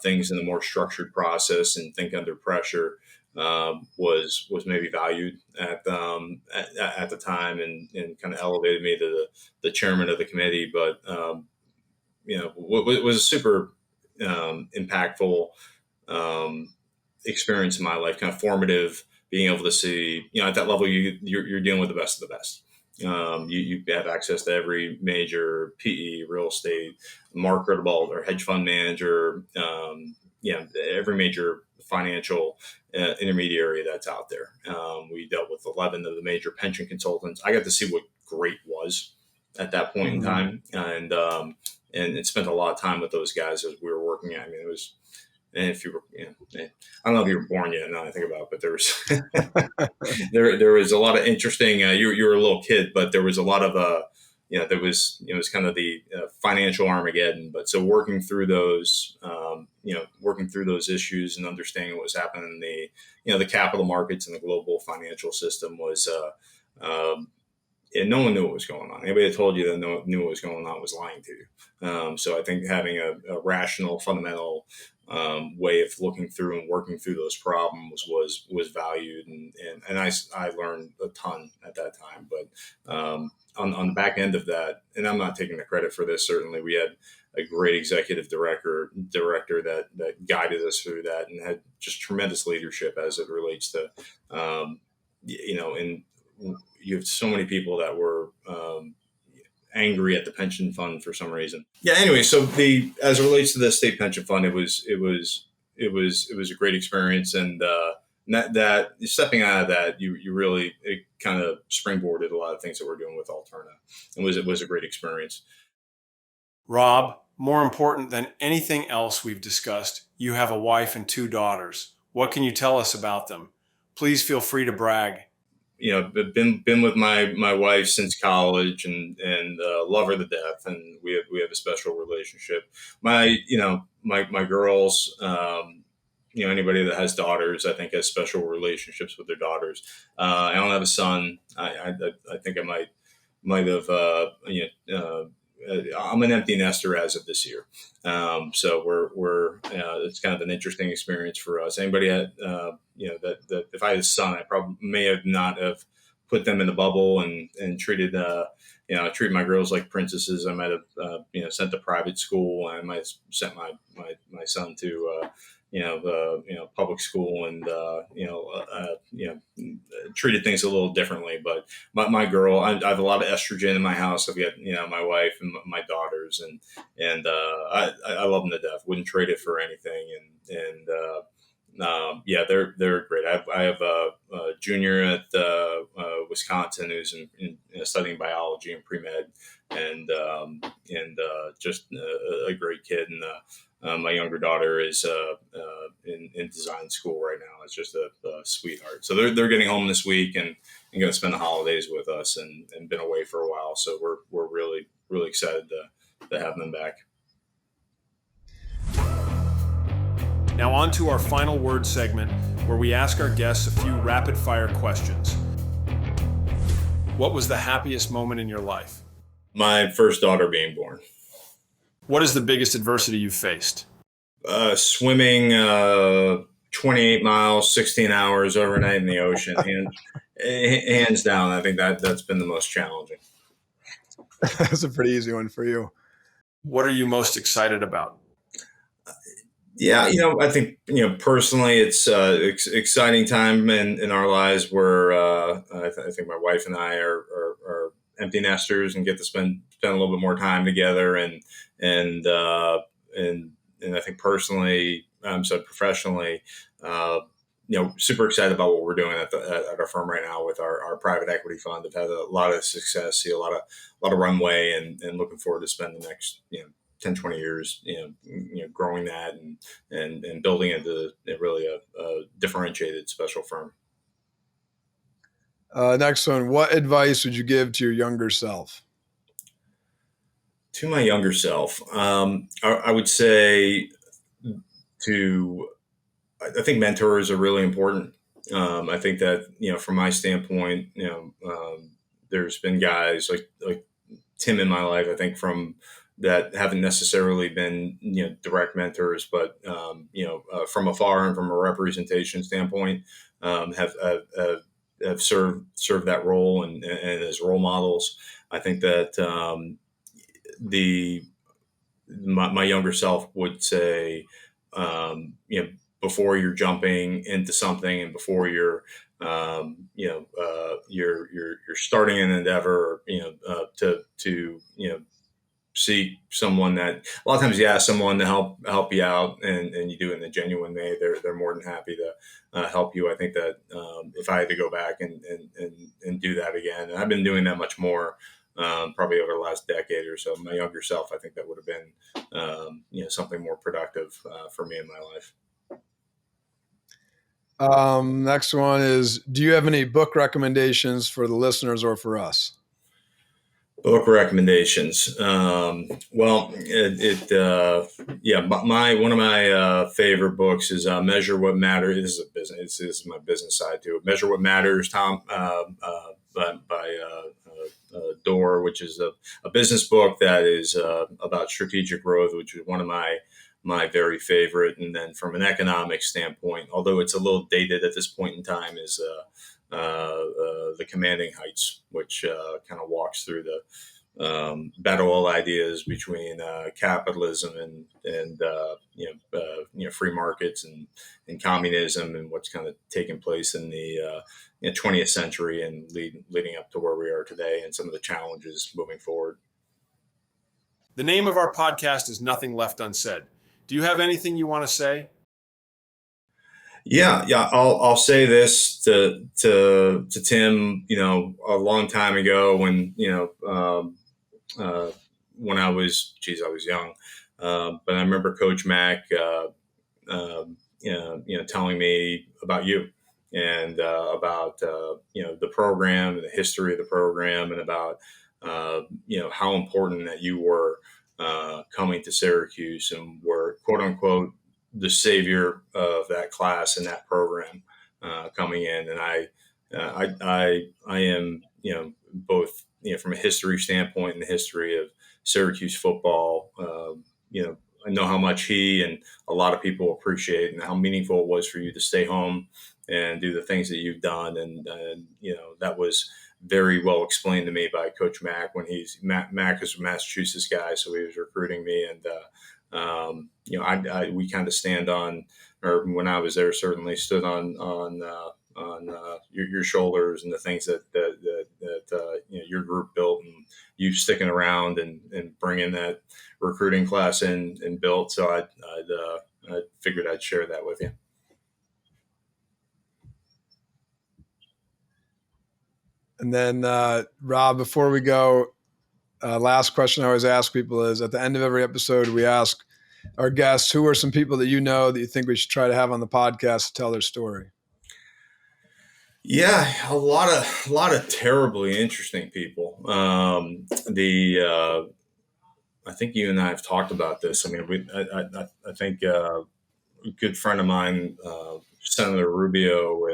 things in a more structured process and think under pressure was maybe valued at the time and kind of elevated me to the chairman of the committee. But, what was a super impactful experience in my life, kind of formative, being able to see, at that level, you're dealing with the best of the best. You have access to every major PE, real estate, marketable or hedge fund manager, every major financial intermediary that's out there. We dealt with 11 of the major pension consultants. I got to see what great was at that point in time, and spent a lot of time with those guys as we were working. I mean, it was. And if you were, I don't know if you were born yet. Now I think about it, but there was there was a lot of interesting. You were a little kid, but there was a lot of there was it was kind of the financial Armageddon. But so working through those issues and understanding what was happening in the capital markets and the global financial system was. And no one knew what was going on. Anybody that told you that knew what was going on was lying to you. So I think having a rational, fundamental way of looking through and working through those problems was valued, and I learned a ton at that time. But on the back end of that, and I'm not taking the credit for this. Certainly, we had a great executive director that guided us through that and had just tremendous leadership as it relates to and you have so many people that were angry at the pension fund for some reason. Yeah. Anyway, so as it relates to the state pension fund, it was a great experience, and that stepping out of that, you really, it kind of springboarded a lot of things that we're doing with Alterna, and it was a great experience. Rob, more important than anything else we've discussed, you have a wife and 2 daughters. What can you tell us about them? Please feel free to brag. Been with my wife since college and love her to death, and we have a special relationship. My girls, anybody that has daughters, I think has special relationships with their daughters. I don't have a son. I think I might have I'm an empty nester as of this year. So we're it's kind of an interesting experience for us. Anybody had that if I had a son, I probably may have not have put them in the bubble and treated my girls like princesses. I might have sent to private school. I might have sent my son to public school and treated things a little differently. But my girl, I have a lot of estrogen in my house. I've got my wife and my daughters, and I love them to death. Wouldn't trade it for anything. They're great. I have a junior at Wisconsin who's in studying biology and pre-med, and just a great kid. And my younger daughter is in design school right now. It's just a sweetheart. So they're getting home this week and going to spend the holidays with us and been away for a while. So we're really, really excited to have them back. Now on to our final word segment, where we ask our guests a few rapid fire questions. What was the happiest moment in your life? My first daughter being born. What is the biggest adversity you've faced? Swimming 28 miles, 16 hours overnight in the ocean. Hands down, I think that's been the most challenging. That's a pretty easy one for you. What are you most excited about? Yeah, I think, personally, it's exciting time in our lives where I think my wife and I are empty nesters and get to spend a little bit more time together, and I think personally, so professionally, super excited about what we're doing at our firm right now with our private equity fund. Have had a lot of success, see a lot of runway, and looking forward to spend the next 10, 20 years, growing that and building into really a differentiated special firm. Next one. What advice would you give to your younger self? To my younger self, I would say I think mentors are really important. I think that, from my standpoint, there's been guys like Tim in my life, I think that haven't necessarily been, direct mentors, but, from afar and from a representation standpoint, have served that role and as role models. I think that, my younger self would say, before you're jumping into something and before you're starting an endeavor, to seek someone that a lot of times you ask someone to help you out and you do it in a genuine way. They're more than happy to help you. I think that if I had to go back and do that again, and I've been doing that much more, probably over the last decade or so, my younger self, I think that would have been, something more productive for me in my life. Next one is, do you have any book recommendations for the listeners or for us? Book recommendations. One of my favorite books is Measure What Matters. This is a business. This is my business side too. Measure What Matters, Tom, by Door, which is a business book that is about strategic growth, which is one of my very favorite. And then from an economic standpoint, although it's a little dated at this point in time, is The Commanding Heights, which kind of walks through the battle ideas between capitalism and free markets and communism, and what's kind of taken place in the 20th century and leading up to where we are today, and some of the challenges moving forward. The name of our podcast is Nothing Left Unsaid. Do you have anything you want to say? Yeah. I'll say this to Tim. A long time ago when I was young, but I remember Coach Mack, telling me about you and about the program and the history of the program, and about how important that you were coming to Syracuse and were, quote unquote, the savior of that class and that program coming in. And I am, both, from a history standpoint and the history of Syracuse football, I know how much he and a lot of people appreciate and how meaningful it was for you to stay home and do the things that you've done. And that was very well explained to me by Coach Mack when Mack is a Massachusetts guy. So he was recruiting me, and we kind of stand on, or when I was there, certainly stood on your shoulders and the things that your group built, and you sticking around and bringing that recruiting class in and built. So I figured I'd share that with you. And then, Rob, before we go, last question I always ask people is, at the end of every episode, we ask our guests, who are some people that you know that you think we should try to have on the podcast to tell their story? Yeah, a lot of terribly interesting people. I think you and I have talked about this. I mean, I think a good friend of mine, Senator Rubio,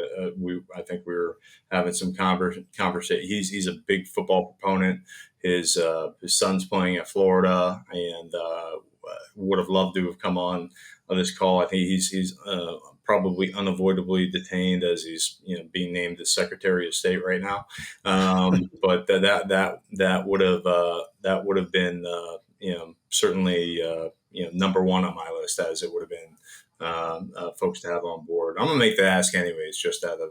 I think we were having some conversation. He's a big football proponent. His son's playing at Florida, and would have loved to have come on this call. I think he's probably unavoidably detained, as he's being named the Secretary of State right now. But that would have been certainly number one on my list, as it would have been folks to have on board. I'm gonna make the ask anyways, just out of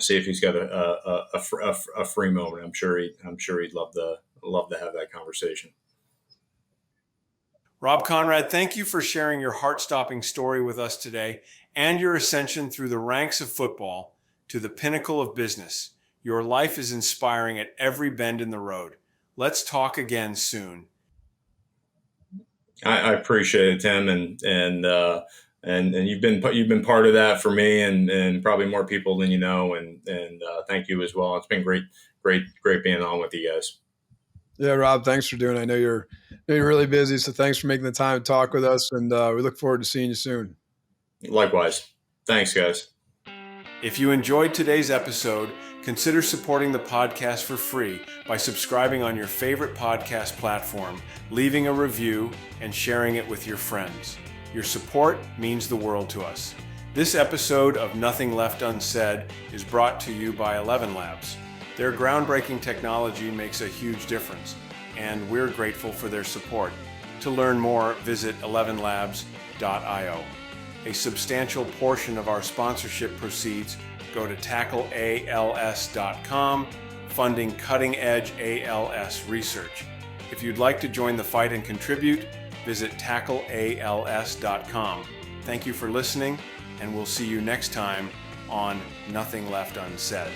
see if he's got a free moment. I'm sure he'd love to have that conversation. Rob Konrad, thank you for sharing your heart-stopping story with us today and your ascension through the ranks of football to the pinnacle of business. Your life is inspiring at every bend in the road. Let's talk again soon. I appreciate it, Tim, and you've been part of that for me, and probably more people than you know, and thank you as well. It's been great being on with you guys. Yeah, Rob, thanks for doing it. I know you're really busy, so thanks for making the time to talk with us, and we look forward to seeing you soon. Likewise. Thanks, guys. If you enjoyed today's episode, consider supporting the podcast for free by subscribing on your favorite podcast platform, leaving a review, and sharing it with your friends. Your support means the world to us. This episode of Nothing Left Unsaid is brought to you by 11 Labs. Their groundbreaking technology makes a huge difference, and we're grateful for their support. To learn more, visit 11labs.io. A substantial portion of our sponsorship proceeds go to tackleals.com, funding cutting-edge ALS research. If you'd like to join the fight and contribute, visit tackleals.com. Thank you for listening, and we'll see you next time on Nothing Left Unsaid.